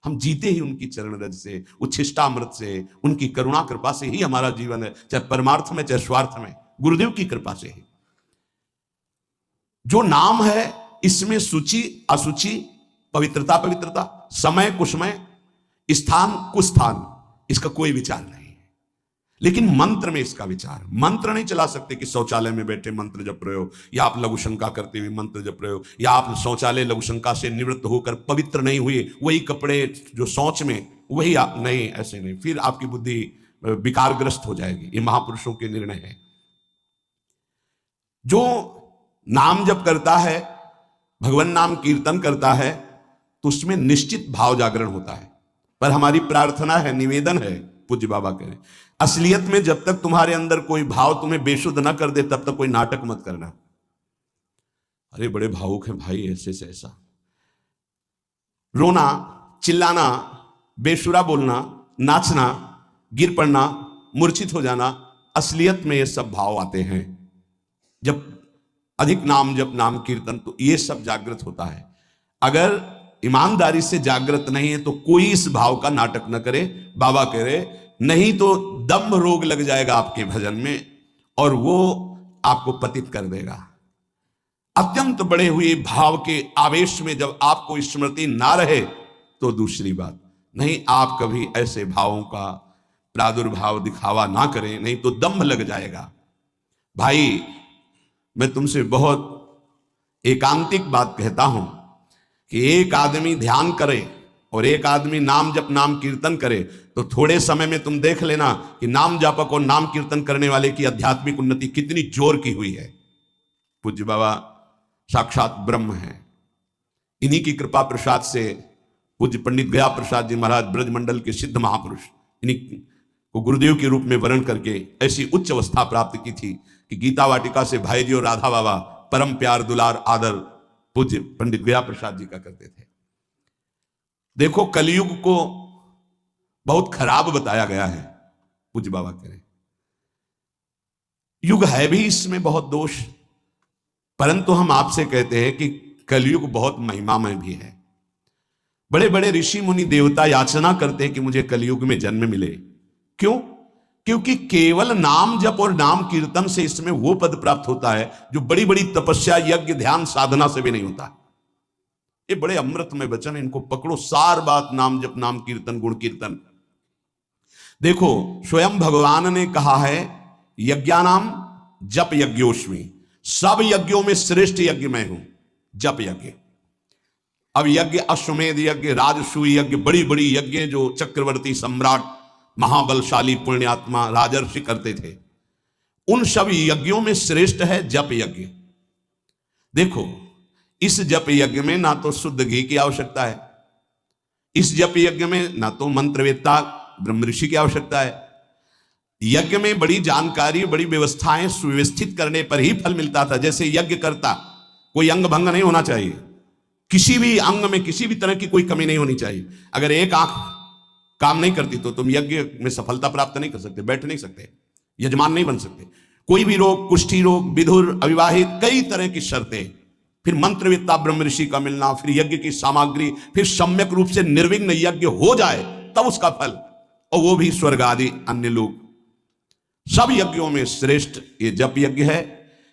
हम जीते ही उनकी चरण रज से, उच्छिष्टामृत से, उनकी करुणा कृपा से ही हमारा जीवन है, चाहे परमार्थ में चाहे स्वार्थ में, गुरुदेव की कृपा से ही। जो नाम है इसमें सूचि असुचि, पवित्रता पवित्रता, समय कुसमय, स्थान कुस्थान, इसका कोई विचार नहीं है। लेकिन मंत्र में इसका विचार। मंत्र नहीं चला सकते कि शौचालय में बैठे मंत्र जप रहे हो, या आप लघु शंका करते हुए मंत्र जप रहे हो, या आप शौचालय लघु शंका से निवृत्त होकर पवित्र नहीं हुए, वही कपड़े जो शौच में वही आप नहीं, ऐसे नहीं, फिर आपकी बुद्धि विकारग्रस्त हो जाएगी। ये महापुरुषों के निर्णय है। जो नाम जप करता है, भगवान नाम कीर्तन करता है, तो उसमें निश्चित भाव जागरण होता है। पर हमारी प्रार्थना है, निवेदन है, पूज्य बाबा कह रहे हैं, असलियत में जब तक तुम्हारे अंदर कोई भाव तुम्हें बेशुद्ध ना कर दे तब तक कोई नाटक मत करना। अरे बड़े भावुक है भाई, ऐसे से ऐसा रोना, चिल्लाना, बेसुरा बोलना, नाचना, गिर पड़ना, मूर्छित हो जाना, असलियत में ये सब भाव आते हैं। जब अधिक नाम जब नाम कीर्तन, तो ये सब जागृत होता है। अगर ईमानदारी से जागृत नहीं है तो कोई इस भाव का नाटक न करे। बाबा कह रहे नहीं तो दम्भ रोग लग जाएगा आपके भजन में और वो आपको पतित कर देगा। अत्यंत बड़े हुए भाव के आवेश में जब आपको स्मृति ना रहे तो दूसरी बात नहीं, आप कभी ऐसे भावों का प्रादुर्भाव दिखावा ना करें, नहीं तो दम्भ लग जाएगा। भाई मैं तुमसे बहुत एकांतिक बात कहता हूं कि एक आदमी ध्यान करे और एक आदमी नाम जप नाम कीर्तन करे तो थोड़े समय में तुम देख लेना कि नाम जापक और नाम कीर्तन करने वाले की आध्यात्मिक उन्नति कितनी जोर की हुई है। पूज्य बाबा साक्षात ब्रह्म है। इन्हीं की कृपा प्रसाद से पूज्य पंडित गया प्रसाद जी महाराज ब्रजमंडल के सिद्ध महापुरुष, इन्हीं को गुरुदेव के रूप में वर्ण करके ऐसी उच्च अवस्था प्राप्त की थी कि गीता वाटिका से भाई जी और राधा बाबा परम प्यार दुलार आदर पूज्य पंडित गया प्रसाद जी का करते थे। देखो कलयुग को बहुत खराब बताया गया है। पूज्य बाबा कह रहे युग है भी इसमें बहुत दोष, परंतु हम आपसे कहते हैं कि कलयुग बहुत महिमामय भी है। बड़े बड़े ऋषि मुनि देवता याचना करते हैं कि मुझे कलयुग में जन्म मिले। क्यों? क्योंकि केवल नाम जप और नाम कीर्तन से इसमें वो पद प्राप्त होता है जो बड़ी बड़ी तपस्या यज्ञ ध्यान साधना से भी नहीं होता। ये बड़े अमृतमय वचन, इनको पकड़ो। सार बात नाम जप नाम कीर्तन गुण कीर्तन। देखो स्वयं भगवान ने कहा है यज्ञानाम जप यज्ञोस्मि, सब यज्ञों में श्रेष्ठ यज्ञ मैं हूं, जप यज्ञ। अब यज्ञ अश्वमेध यज्ञ, राजसूय यज्ञ, बड़ी बड़ी यज्ञ जो चक्रवर्ती सम्राट महाबलशाली पुण्यात्मा राजर्षि करते थे, उन सब यज्ञों में श्रेष्ठ है जप यज्ञ। देखो इस जप यज्ञ में ना तो शुद्ध घी की आवश्यकता है, इस जप यज्ञ में ना तो मंत्रवेत्ता ब्रह्म ऋषि की आवश्यकता है। यज्ञ में बड़ी जानकारी बड़ी व्यवस्थाएं सुव्यवस्थित करने पर ही फल मिलता था। जैसे यज्ञ करता कोई अंग भंग नहीं होना चाहिए, किसी भी अंग में किसी भी तरह की कोई कमी नहीं होनी चाहिए। अगर एक आंख काम नहीं करती तो तुम यज्ञ में सफलता प्राप्त नहीं कर सकते, बैठ नहीं सकते, यजमान नहीं बन सकते। कोई भी रोग, कुष्ठी रोग, विधुर, अविवाहित, कई तरह की शर्तें, फिर मंत्रवेत्ता ब्रह्म ऋषि का मिलना, फिर यज्ञ की सामग्री, फिर सम्यक रूप से निर्विघ्न यज्ञ हो जाए तब उसका फल, और वो भी स्वर्ग आदि अन्य लोग। सब यज्ञों में श्रेष्ठ ये जप यज्ञ है।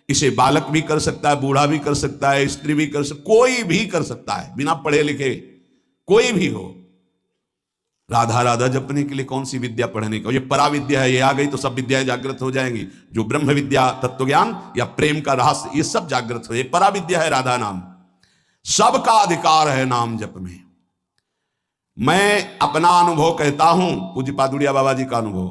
इसे बालक भी कर सकता है, बूढ़ा भी कर सकता है, स्त्री भी कर सकता, कोई भी कर सकता है, बिना पढ़े लिखे कोई भी हो। राधा राधा जपने के लिए कौन सी विद्या पढ़ने का, ये परा विद्या है, ये आ गई तो सब विद्याएं जागृत हो जाएंगी। जो ब्रह्म विद्या, तत्व ज्ञान या प्रेम का रहस्य, ये सब जागृत हो, ये परा विद्या है राधा नाम। सबका अधिकार है नाम जप में। मैं अपना अनुभव कहता हूं, पूज्य पादुड़िया बाबा जी का अनुभव,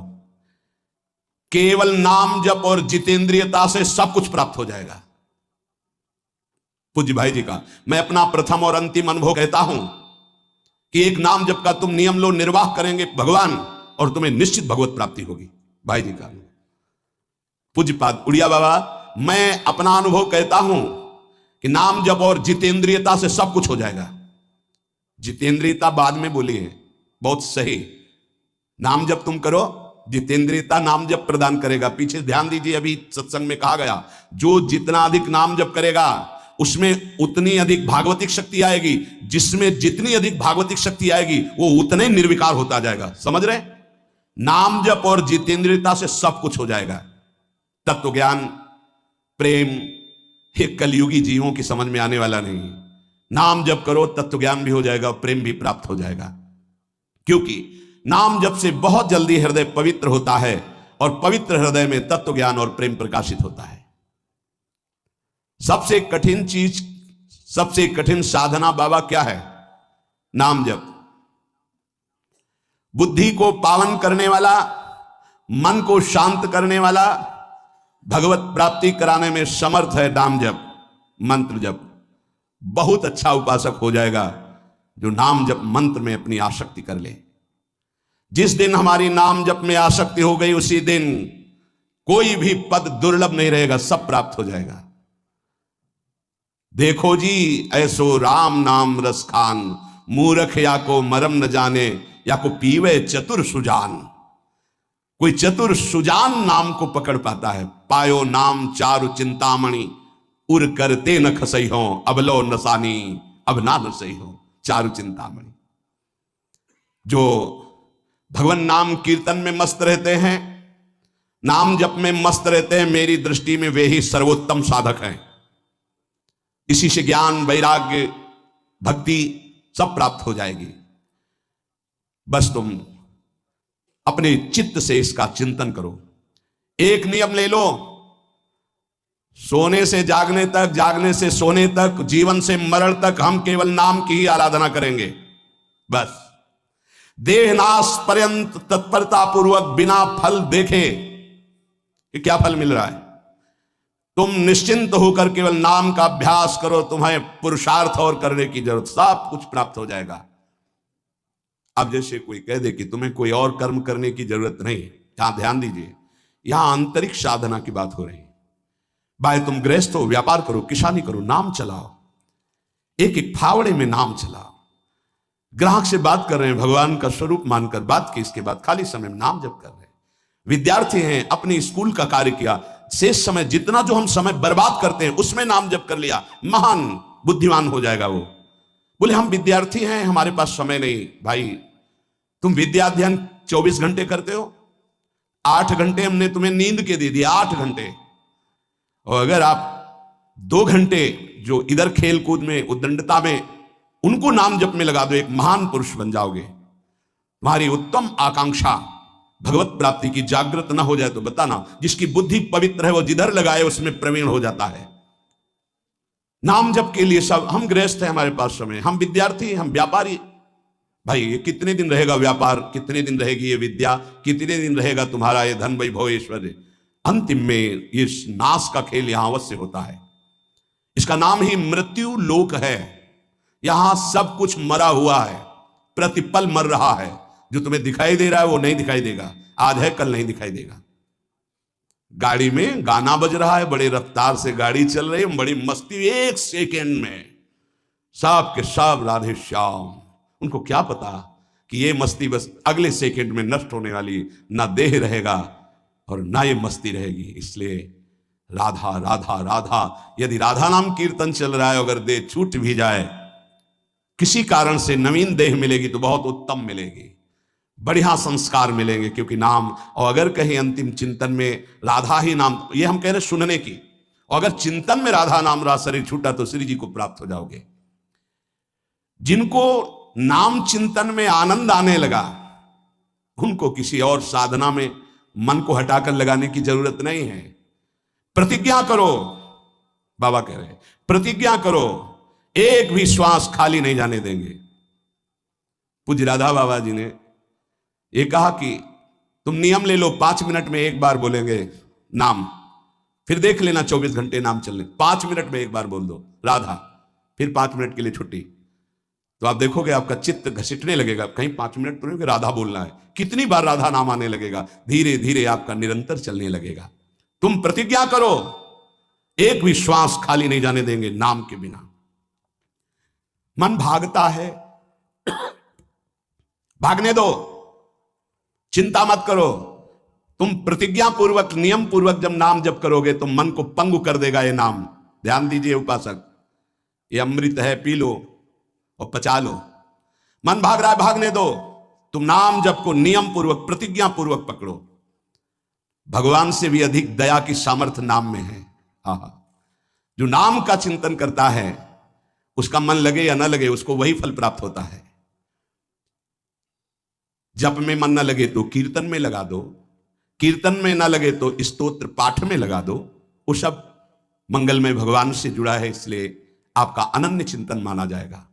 केवल नाम जप और जितेंद्रियता से सब कुछ प्राप्त हो जाएगा। पूज्य भाई जी का मैं अपना प्रथम और अंतिम अनुभव कहता हूं कि एक नाम जप का तुम नियम लो, निर्वाह करेंगे भगवान, और तुम्हें निश्चित भगवत प्राप्ति होगी। भाई जी का पूज्यपाद उड़िया बाबा, मैं अपना अनुभव कहता हूं कि नाम जप और जितेंद्रियता से सब कुछ हो जाएगा। जितेंद्रियता बाद में बोली है, बहुत सही। नाम जप तुम करो, जितेंद्रियता नाम जप प्रदान करेगा। पीछे ध्यान दीजिए, अभी सत्संग में कहा गया जो जितना अधिक नाम जप करेगा उसमें उतनी अधिक भागवतिक शक्ति आएगी, जिसमें जितनी अधिक भागवतिक शक्ति आएगी वो उतने निर्विकार होता जाएगा। समझ रहे? नाम जप और जितेंद्रियता से सब कुछ हो जाएगा। तत्व ज्ञान प्रेम ये कलयुगी जीवों की समझ में आने वाला नहीं। नाम जप करो, तत्व ज्ञान भी हो जाएगा, प्रेम भी प्राप्त हो जाएगा। क्योंकि नाम जप से बहुत जल्दी हृदय पवित्र होता है, और पवित्र हृदय में तत्व ज्ञान और प्रेम प्रकाशित होता है। सबसे कठिन चीज, सबसे कठिन साधना बाबा क्या है? नाम जप। बुद्धि को पावन करने वाला, मन को शांत करने वाला, भगवत प्राप्ति कराने में समर्थ है नाम जप, मंत्र जप। बहुत अच्छा उपासक हो जाएगा जो नाम जप मंत्र में अपनी आसक्ति कर ले। जिस दिन हमारी नाम जप में आसक्ति हो गई, उसी दिन कोई भी पद दुर्लभ नहीं रहेगा, सब प्राप्त हो जाएगा। देखो जी ऐसो राम नाम रस खान, मूर्ख या को मरम न जाने, या को पीवे चतुर सुजान। कोई चतुर सुजान नाम को पकड़ पाता है। पायो नाम चारु चिंतामणि, उर करते न खसई हो, अब लो नसानी अब ना नसई हो। चारु चिंतामणि जो भगवान नाम कीर्तन में मस्त रहते हैं, नाम जप में मस्त रहते हैं, मेरी दृष्टि में वे ही सर्वोत्तम साधक हैं। इसी से ज्ञान वैराग्य भक्ति सब प्राप्त हो जाएगी। बस तुम अपने चित्त से इसका चिंतन करो। एक नियम ले लो, सोने से जागने तक, जागने से सोने तक, जीवन से मरण तक हम केवल नाम की ही आराधना करेंगे। बस देहनाश पर्यंत तत्परता पूर्वक बिना फल देखे कि क्या फल मिल रहा है। तुम निश्चिंत होकर केवल नाम का अभ्यास करो, तुम्हें पुरुषार्थ और करने की जरूरत, सब कुछ प्राप्त हो जाएगा। अब जैसे कोई कह दे कि तुम्हें कोई और कर्म करने की जरूरत नहीं, यहां ध्यान दीजिए, यहां आंतरिक साधना की बात हो रही है। भाई तुम गृहस्थ हो, व्यापार करो, किसानी करो, नाम चलाओ, एक एक फावड़े में नाम चलाओ। ग्राहक से बात कर रहे हैं, भगवान का स्वरूप मानकर बात की, इसके बाद खाली समय में नाम जप कर रहे हैं। विद्यार्थी हैं, अपनी स्कूल का कार्य किया, शेष समय जितना जो हम समय बर्बाद करते हैं उसमें नाम जप कर लिया, महान बुद्धिमान हो जाएगा वो। बोले हम विद्यार्थी हैं, हमारे पास समय नहीं। भाई तुम विद्या अध्ययन 24 घंटे करते हो, 8 घंटे हमने तुम्हें नींद के दे दिए, 8 घंटे। और अगर आप 2 घंटे जो इधर खेल कूद में, उद्दंडता में, उनको नाम जप में लगा दो, एक महान पुरुष बन जाओगे। तुम्हारी उत्तम आकांक्षा भगवत प्राप्ति की जागृत ना हो जाए तो बताना, जिसकी बुद्धि पवित्र है वो जिधर लगाए उसमें प्रवीण हो जाता है। नाम जप के लिए सब, हम गृहस्थ हैं, हमारे पास समय, हम विद्यार्थी, हम व्यापारी। भाई ये कितने दिन रहेगा व्यापार, कितने दिन रहेगी ये विद्या, कितने दिन रहेगा तुम्हारा ये धन वैभव ऐश्वर्य। अंतिम में ये नाश का खेल यहां अवश्य होता है। इसका नाम ही मृत्यु लोक है। यहां सब कुछ मरा हुआ है, प्रतिपल मर रहा है। जो तुम्हें दिखाई दे रहा है वो नहीं दिखाई देगा, आज है कल नहीं दिखाई देगा। गाड़ी में गाना बज रहा है, बड़ी रफ्तार से गाड़ी चल रही है, बड़ी मस्ती, 1 सेकेंड में सब के सब राधे श्याम। उनको क्या पता कि ये मस्ती बस अगले सेकेंड में नष्ट होने वाली, ना देह रहेगा और ना ये मस्ती रहेगी। इसलिए राधा राधा राधा, यदि राधा नाम कीर्तन चल रहा है, अगर देह छूट भी जाए, किसी कारण से नवीन देह मिलेगी तो बहुत उत्तम मिलेगी, बढ़िया संस्कार मिलेंगे, क्योंकि नाम। और अगर कहीं अंतिम चिंतन में राधा ही नाम, ये हम कह रहे सुनने की, और अगर चिंतन में राधा नाम रहा, शरीर छूटा, तो श्री जी को प्राप्त हो जाओगे। जिनको नाम चिंतन में आनंद आने लगा, उनको किसी और साधना में मन को हटाकर लगाने की जरूरत नहीं है। प्रतिज्ञा करो, बाबा कह रहे हैं, प्रतिज्ञा करो, एक भी श्वास खाली नहीं जाने देंगे। पूज्य राधा बाबा जी ने ये कहा कि तुम नियम ले लो, 5 मिनट में एक बार बोलेंगे नाम, फिर देख लेना 24 घंटे नाम चलने, 5 मिनट में एक बार बोल दो राधा, फिर 5 मिनट के लिए छुट्टी। तो आप देखोगे आपका चित्त घसीटने लगेगा, कहीं 5 मिनट तो नहीं, राधा बोलना है। कितनी बार राधा नाम आने लगेगा, धीरे धीरे आपका निरंतर चलने लगेगा। तुम प्रतिज्ञा करो, एक भी श्वास खाली नहीं जाने देंगे नाम के बिना। मन भागता है, भागने दो, चिंता मत करो। तुम प्रतिज्ञा पूर्वक, नियम पूर्वक जब नाम जप करोगे तो मन को पंगु कर देगा ये नाम। ध्यान दीजिए उपासक, ये अमृत है, पी लो और पचा लो। मन भाग रहा है, भागने दो। तुम नाम जप को नियम पूर्वक, प्रतिज्ञा पूर्वक पकड़ो। भगवान से भी अधिक दया की सामर्थ्य नाम में है। आहा, जो नाम का चिंतन करता है, उसका मन लगे या ना लगे, उसको वही फल प्राप्त होता है। जप में मन ना लगे तो कीर्तन में लगा दो, कीर्तन में ना लगे तो स्तोत्र पाठ में लगा दो। वो सब मंगलमय भगवान से जुड़ा है, इसलिए आपका अनन्य चिंतन माना जाएगा।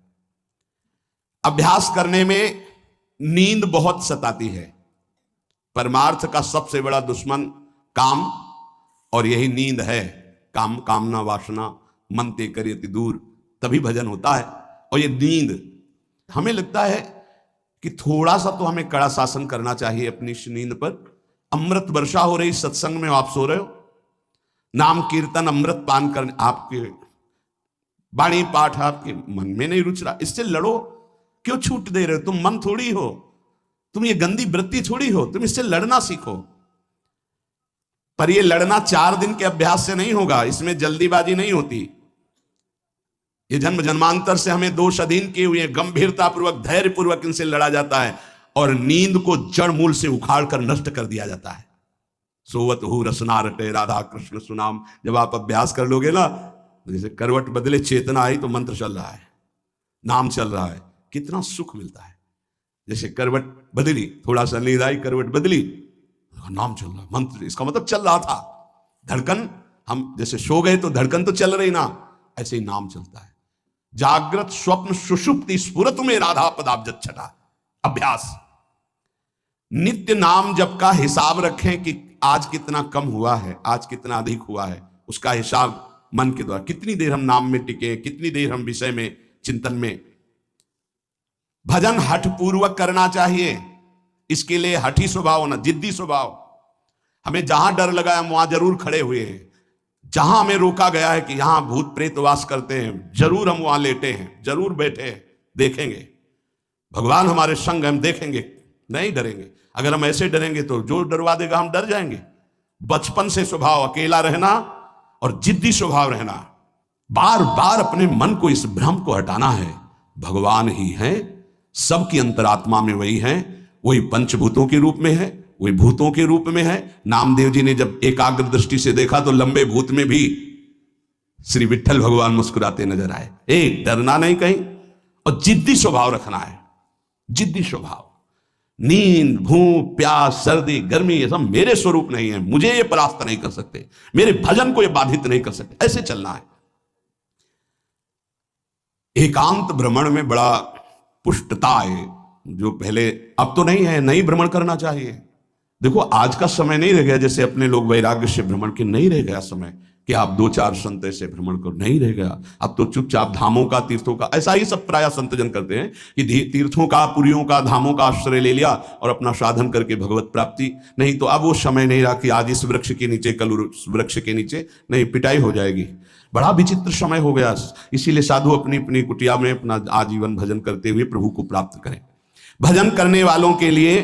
अभ्यास करने में नींद बहुत सताती है। परमार्थ का सबसे बड़ा दुश्मन काम, और यही नींद है। काम, कामना, वासना मन ते करियति दूर, तभी भजन होता है। और ये नींद, हमें लगता है कि थोड़ा सा तो हमें कड़ा शासन करना चाहिए अपनी इस नींद पर। अमृत वर्षा हो रही सत्संग में, आप सो रहे हो, नाम कीर्तन अमृत पान करने, आपके वाणी पाठ आपके मन में नहीं रुच रहा, इससे लड़ो। क्यों छूट दे रहे हो? तुम मन थोड़ी हो, तुम ये गंदी वृत्ति थोड़ी हो, तुम इससे लड़ना सीखो। पर ये लड़ना 4 दिन के अभ्यास से नहीं होगा, इसमें जल्दीबाजी नहीं होती। ये जन्म जन्मांतर से हमें दोष अधीन किए हुए, गंभीरता पूर्वक, धैर्य पूर्वक इनसे लड़ा जाता है, और नींद को जड़ मूल से उखाड़ कर नष्ट कर दिया जाता है। सोवत हु रसना रटे राधा कृष्ण सुनाम, जब आप अभ्यास कर लोगे ना, जैसे करवट बदले चेतना आई तो मंत्र चल रहा है, नाम चल रहा है, कितना सुख मिलता है। जैसे करवट बदली, थोड़ा सा नींद आई, करवट बदली, नाम चल रहा, मंत्र, इसका मतलब चल रहा था। धड़कन हम जैसे सो गए तो धड़कन तो चल रही ना, ऐसे ही नाम चलता है। जागृत स्वप्न सुषुप्ति स्फुरत में राधा पदाब्ज छटा। अभ्यास, नित्य नाम जप का हिसाब रखें कि आज कितना कम हुआ है, आज कितना अधिक हुआ है, उसका हिसाब मन के द्वारा, कितनी देर हम नाम में टिके, कितनी देर हम विषय में चिंतन में। भजन हठ पूर्वक करना चाहिए, इसके लिए हठी स्वभाव होना, जिद्दी स्वभाव। हमें जहां डर लगा है वहां जरूर खड़े हुए हैं, जहां हमें रोका गया है कि यहां भूत प्रेत वास करते हैं, जरूर हम वहां लेटे हैं, जरूर बैठे हैं, देखेंगे भगवान हमारे संग, हम देखेंगे, नहीं डरेंगे। अगर हम ऐसे डरेंगे तो जो डरवा देगा हम डर जाएंगे। बचपन से स्वभाव अकेला रहना और जिद्दी स्वभाव रहना, बार बार अपने मन को इस भ्रम को हटाना है, भगवान ही है, सबकी अंतरात्मा में वही है, वही पंचभूतों के रूप में है, वही भूतों के रूप में है। नामदेव जी ने जब एकाग्र दृष्टि से देखा तो लंबे भूत में भी श्री विट्ठल भगवान मुस्कुराते नजर आए। एक डरना नहीं कहीं, और जिद्दी स्वभाव रखना है, जिद्दी स्वभाव। नींद, भूख, प्यास, सर्दी, गर्मी, ये सब मेरे स्वरूप नहीं है, मुझे ये परास्त नहीं कर सकते, मेरे भजन को ये बाधित नहीं कर सकते, ऐसे चलना है। एकांत भ्रमण में बड़ा पुष्टता है, जो पहले, अब तो नहीं है, नहीं भ्रमण करना चाहिए। देखो आज का समय नहीं रह गया जैसे अपने लोग वैराग्य से भ्रमण के, नहीं रह गया समय कि आप 2-4 संत ऐसे भ्रमण करो, नहीं रह गया। अब तो चुपचाप धामों का, तीर्थों का, ऐसा ही सब प्राय संतजन करते हैं कि तीर्थों का, पुरियों का, धामों का आश्रय ले लिया और अपना साधन करके भगवत प्राप्ति। नहीं तो अब वो समय नहीं रहा कि आज इस वृक्ष के नीचे, कल उस वृक्ष के नीचे, नहीं, पिटाई हो जाएगी। बड़ा विचित्र समय हो गया। इसीलिए साधु अपनी अपनी कुटिया में अपना आजीवन भजन करते हुए प्रभु को प्राप्त करें। भजन करने वालों के लिए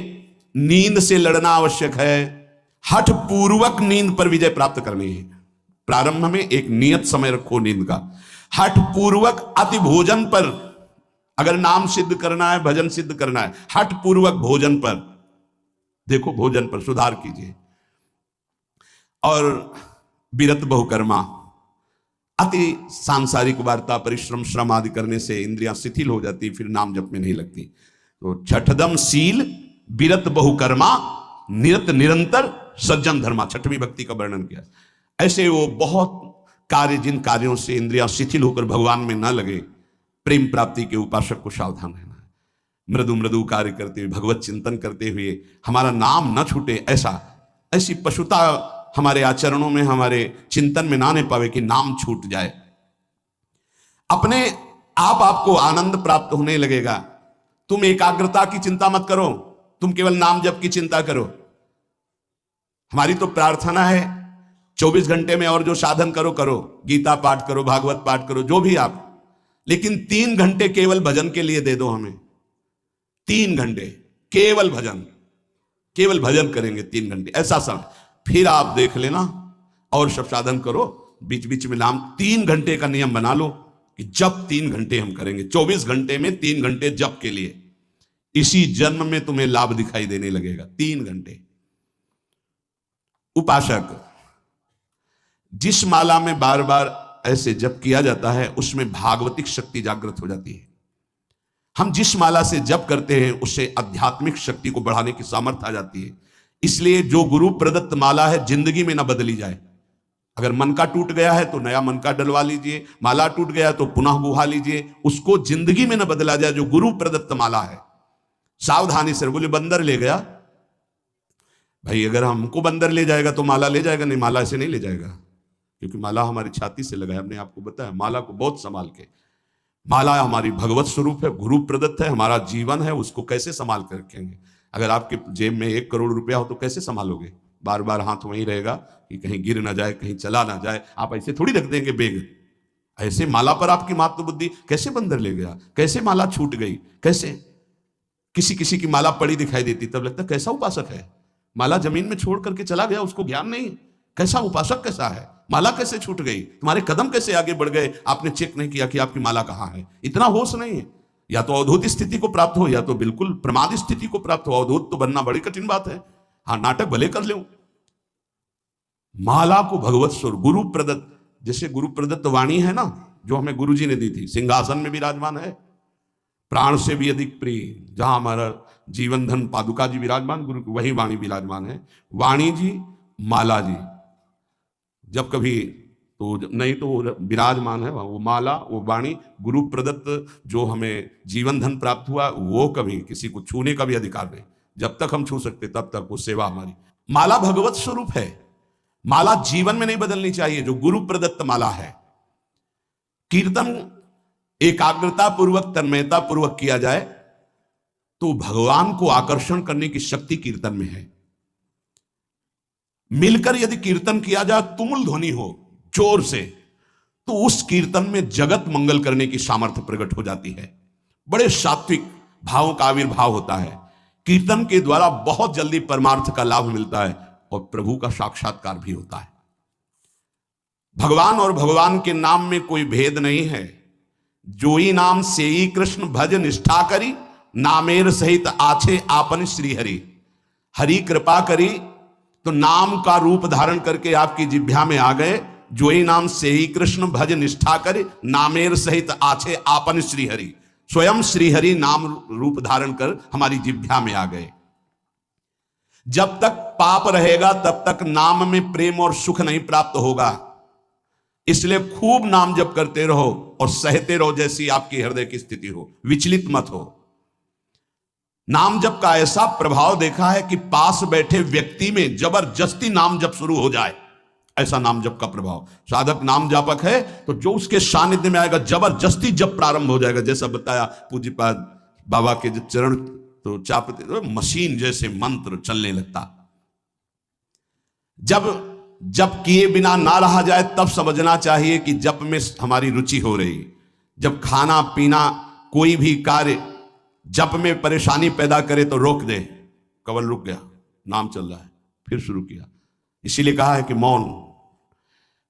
नींद से लड़ना आवश्यक है, हठ पूर्वक नींद पर विजय प्राप्त करनी है। प्रारंभ में एक नियत समय रखो नींद का। हठ पूर्वक अति भोजन पर, अगर नाम सिद्ध करना है, भजन सिद्ध करना है, हठ पूर्वक भोजन पर, देखो भोजन पर सुधार कीजिए। और विरत बहुकर्मा, अति सांसारिक वार्ता, परिश्रम, श्रम आदि करने से इंद्रियां शिथिल हो जाती, फिर नाम जप में नहीं लगती। तो छठदम शील, विरत बहुकर्मा, निरत निरंतर, सज्जन धर्मा, छठवीं भक्ति का वर्णन किया। ऐसे वो बहुत कार्य, जिन कार्यों से इंद्रियां शिथिल होकर भगवान में न लगे, प्रेम प्राप्ति के उपासक को सावधान रहना है। मृदु मृदु कार्य करते हुए, भगवत चिंतन करते हुए हमारा नाम न छूटे, ऐसी पशुता हमारे आचरणों में, हमारे चिंतन में ना पावे कि नाम छूट जाए। अपने आप आपको आनंद प्राप्त होने लगेगा। तुम एकाग्रता की चिंता मत करो, तुम केवल नाम जप की चिंता करो। हमारी तो प्रार्थना है 24 घंटे में और जो साधन करो करो, गीता पाठ करो, भागवत पाठ करो, जो भी आप, लेकिन 3 घंटे केवल भजन के लिए दे दो हमें। 3 घंटे केवल भजन, केवल भजन करेंगे 3 घंटे, ऐसा समय। फिर आप देख लेना और सब साधन करो, बीच बीच में नाम। 3 घंटे का नियम बना लो कि जब 3 घंटे हम करेंगे, 24 घंटे में 3 घंटे जप के लिए। इसी जन्म में तुम्हें लाभ दिखाई देने लगेगा। 3 घंटे। उपासक, जिस माला में बार बार ऐसे जप किया जाता है उसमें भागवतिक शक्ति जागृत हो जाती है। हम जिस माला से जप करते हैं उससे आध्यात्मिक शक्ति को बढ़ाने की सामर्थ्य आ जाती है। इसलिए जो गुरु प्रदत्त माला है जिंदगी में ना बदली जाए। अगर मन का टूट गया है तो नया मन का डलवा लीजिए, माला टूट गया तो पुनः गुहा लीजिए, उसको जिंदगी में ना बदला जाए जो गुरु प्रदत्त माला है। सावधानी से। बोले बंदर ले गया, भाई अगर हमको बंदर ले जाएगा तो माला ले जाएगा? नहीं, माला ऐसे नहीं ले जाएगा, क्योंकि माला हमारी छाती से लगा है। हमने आपको बताया, माला को बहुत संभाल के, माला हमारी भगवत स्वरूप है, गुरु प्रदत्त है, हमारा जीवन है, उसको कैसे संभाल कर रखेंगे? अगर आपके जेब में 1 करोड़ रुपया हो तो कैसे संभालोगे? बार बार हाथ वहीं रहेगा कि कहीं गिर ना जाए, कहीं चला ना जाए। आप ऐसे थोड़ी रख देंगे बेग। ऐसे माला पर आपकी मातृ बुद्धि, कैसे बंदर ले गया, कैसे माला छूट गई, कैसे? किसी किसी की माला पड़ी दिखाई देती तब लगता कैसा उपासक है, माला जमीन में छोड़ करके चला गया, उसको ज्ञान नहीं, कैसा उपासक कैसा है, माला कैसे छूट गई, तुम्हारे कदम कैसे आगे बढ़ गए, आपने चेक नहीं किया कि आपकी माला कहां है। इतना होश नहीं है। या तो अवधूत स्थिति को प्राप्त हो या तो बिल्कुल प्रमाद स्थिति को प्राप्त हो। अवधूत तो बनना बड़ी कठिन बात है। हाँ, नाटक भले कर लो। माला को भगवत स्वरूप, गुरु प्रदत्त, जैसे गुरु प्रदत्त वाणी है ना, जो हमें गुरु जी ने दी थी, सिंहासन में विराजमान है, प्राण से भी अधिक प्रिय, जहां हमारा जीवन धन पादुका जी विराजमान, गुरु की वही वाणी विराजमान है। वाणी जी, माला जी, जब कभी तो नहीं तो वो विराजमान है वो माला, वो वाणी गुरु प्रदत्त जो हमें जीवन धन प्राप्त हुआ, वो कभी किसी को छूने का भी अधिकार नहीं। जब तक हम छू सकते तब तक वो सेवा हमारी। माला भगवत स्वरूप है, माला जीवन में नहीं बदलनी चाहिए, जो गुरु प्रदत्त माला है। कीर्तन एकाग्रता पूर्वक तन्मयता पूर्वक किया जाए तो भगवान को आकर्षण करने की शक्ति कीर्तन में है। मिलकर यदि कीर्तन किया जाए, तुमुल ध्वनि हो जोर से, तो उस कीर्तन में जगत मंगल करने की सामर्थ्य प्रकट हो जाती है। बड़े सात्विक भावों का आविर्भाव होता है। कीर्तन के द्वारा बहुत जल्दी परमार्थ का लाभ मिलता है और प्रभु का साक्षात्कार भी होता है। भगवान और भगवान के नाम में कोई भेद नहीं है। जोई नाम सेई कृष्ण भज निष्ठा करी, नामेर सहित आछे आपन श्री हरि। हरि कृपा करी तो नाम का रूप धारण करके आपकी जिह्वा में आ गए। जोई नाम सेई कृष्ण भज निष्ठा करी, नामेर सहित आछे आपन श्री हरि। स्वयं श्री हरि नाम रूप धारण कर हमारी जिह्वा में आ गए। जब तक पाप रहेगा तब तक नाम में प्रेम और सुख नहीं प्राप्त होगा। इसलिए खूब नाम जप करते रहो और सहते रहो, जैसी आपकी हृदय की स्थिति हो, विचलित मत हो। नाम जप का ऐसा प्रभाव देखा है कि पास बैठे व्यक्ति में जबरदस्ती नाम जप शुरू हो जाए, ऐसा नाम जप का प्रभाव। साधक नाम जापक है तो जो उसके सानिध्य में आएगा जबरदस्ती जप प्रारंभ हो जाएगा। जैसा बताया पूज्यपाद बाबा के जो चरण तो चापते तो मशीन जैसे मंत्र चलने लगता। जब किए बिना ना रहा जाए तब समझना चाहिए कि जप में हमारी रुचि हो रही। जब खाना पीना कोई भी कार्य जप में परेशानी पैदा करे तो रोक दे। कवल रुक गया, नाम चल रहा है, फिर शुरू किया। इसीलिए कहा है कि मौन।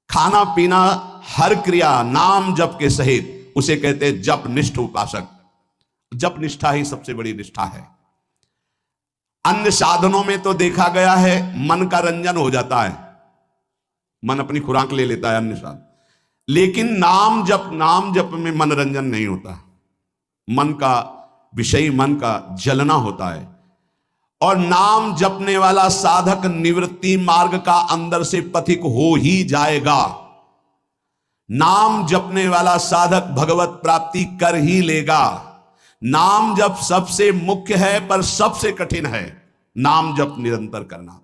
खाना पीना हर क्रिया नाम जप के सहित, उसे कहते हैं जप निष्ठ उपासक। जप निष्ठा ही सबसे बड़ी निष्ठा है। अन्य साधनों में तो देखा गया है मन का रंजन हो जाता है, मन अपनी खुराक ले लेता है अन्य साधन, लेकिन नाम जप में मनोरंजन नहीं होता। मन का विषय, मन का जलना होता है। और नाम जपने वाला साधक निवृत्ति मार्ग का अंदर से पथिक हो ही जाएगा। नाम जपने वाला साधक भगवत प्राप्ति कर ही लेगा। नाम जप सबसे मुख्य है पर सबसे कठिन है नाम जप निरंतर करना।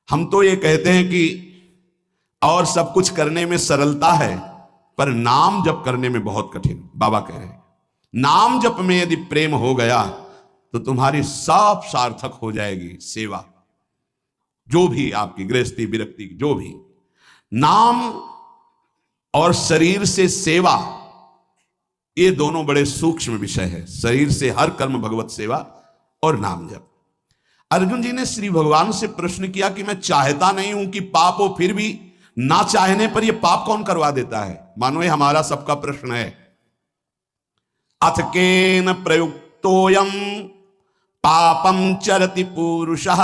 हम तो ये कहते हैं कि और सब कुछ करने में सरलता है, पर नाम जप करने में बहुत कठिन। बाबा कह रहे हैं नाम जप में यदि प्रेम हो गया तो तुम्हारी सब सार्थक हो जाएगी सेवा, जो भी आपकी गृहस्थी विरक्ति, जो भी। नाम और शरीर से सेवा, ये दोनों बड़े सूक्ष्म विषय है। शरीर से हर कर्म भगवत सेवा और नाम जप। अर्जुन जी ने श्री भगवान से प्रश्न किया कि मैं चाहता नहीं हूं कि पाप हो, फिर भी ना चाहने पर यह पाप कौन करवा देता है? मानो ये हमारा सबका प्रश्न है। अथ केन प्रयुक्तोयम पापम चरति पुरुषः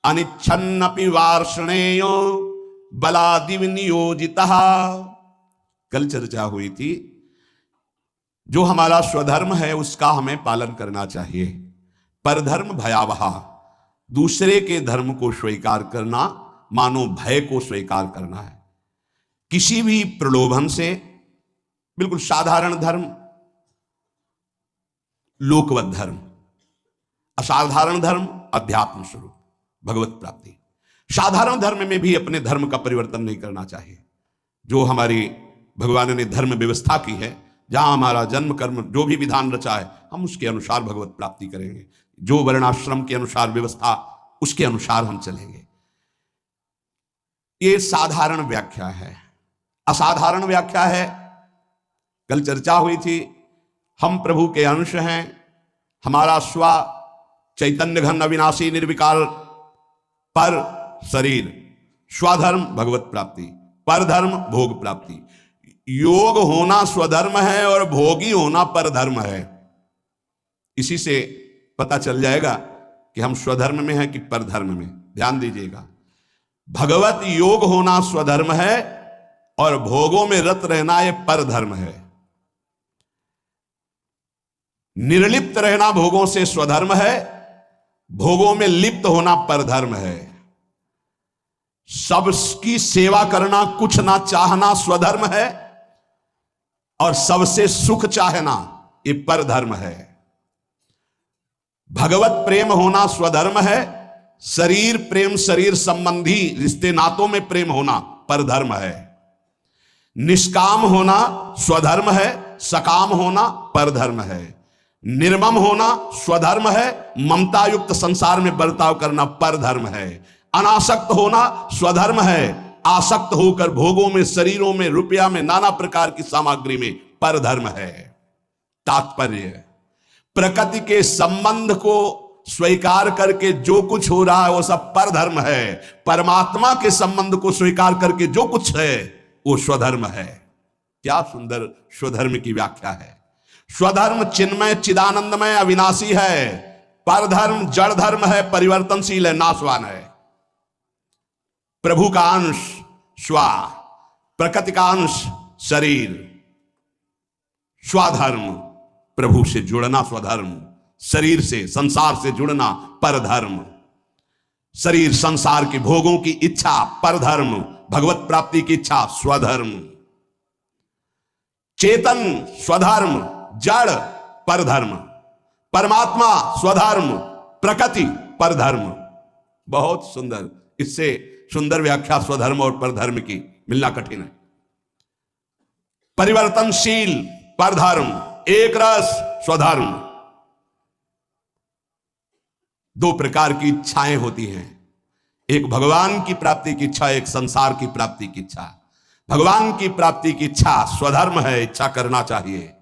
अनिच्छन्नपि वार्ष्णेयो बलादि नियोजितः। कल चर्चा हुई थी, जो हमारा स्वधर्म है उसका हमें पालन करना चाहिए। परधर्म भयावह, दूसरे के धर्म को स्वीकार करना मानो भय को स्वीकार करना है। किसी भी प्रलोभन से, बिल्कुल साधारण धर्म, लोकवत धर्म, असाधारण धर्म, अध्यात्म स्वरूप, भगवत प्राप्ति। साधारण धर्म में भी अपने धर्म का परिवर्तन नहीं करना चाहिए। जो हमारी भगवान ने धर्म व्यवस्था की है, जहां हमारा जन्म कर्म जो भी विधान रचा है, हम उसके अनुसार भगवत प्राप्ति करेंगे। जो वर्णाश्रम के अनुसार व्यवस्था, उसके अनुसार हम चलेंगे। ये साधारण व्याख्या है। असाधारण व्याख्या है, कल चर्चा हुई थी, हम प्रभु के अंश हैं। हमारा स्व चैतन्य घन अविनाशी निर्विकार पर शरीर, स्वधर्म भगवत प्राप्ति, परधर्म भोग प्राप्ति। योग होना स्वधर्म है और भोगी होना परधर्म है। इसी से पता चल जाएगा कि हम स्वधर्म में हैं कि परधर्म में। ध्यान दीजिएगा, भगवत योग होना स्वधर्म है और भोगों में रत रहना यह परधर्म है। निर्लिप्त रहना भोगों से स्वधर्म है, भोगों में लिप्त होना परधर्म है। सबकी सेवा करना, कुछ ना चाहना स्वधर्म है, और सबसे सुख चाहना ये परधर्म है। भगवत प्रेम होना स्वधर्म है, शरीर प्रेम, शरीर संबंधी रिश्ते नातों में प्रेम होना परधर्म है। निष्काम होना स्वधर्म है, सकाम होना परधर्म है। निर्मम होना स्वधर्म है, ममता युक्त संसार में बर्ताव करना परधर्म है। अनासक्त होना स्वधर्म है, आसक्त होकर भोगों में, शरीरों में, रुपया में, नाना प्रकार की सामग्री में परधर्म है। तात्पर्य, प्रकृति के संबंध को स्वीकार करके जो कुछ हो रहा है वो सब परधर्म है। परमात्मा के संबंध को स्वीकार करके जो कुछ है वो स्वधर्म है। क्या सुंदर स्वधर्म की व्याख्या है। स्वधर्म चिन्मय, चिदानंदमय, अविनाशी है। परधर्म जड़ धर्म है, परिवर्तनशील है, नाशवान है। प्रभु का अंश स्वा, प्रकृति का अंश शरीर। स्वधर्म प्रभु से जुड़ना स्वधर्म, शरीर से, संसार से जुड़ना परधर्म। शरीर संसार के भोगों की इच्छा परधर्म, भगवत प्राप्ति की इच्छा स्वधर्म। चेतन स्वधर्म, जड़ परधर्म, परमात्मा स्वधर्म, प्रकृति परधर्म। बहुत सुंदर, इससे सुंदर व्याख्या स्वधर्म और परधर्म की मिलना कठिन है। परिवर्तनशील परधर्म, एक रस स्वधर्म। दो प्रकार की इच्छाएं होती हैं, एक भगवान की प्राप्ति की इच्छा, एक संसार की प्राप्ति की इच्छा। भगवान की प्राप्ति की इच्छा स्वधर्म है, इच्छा करना चाहिए।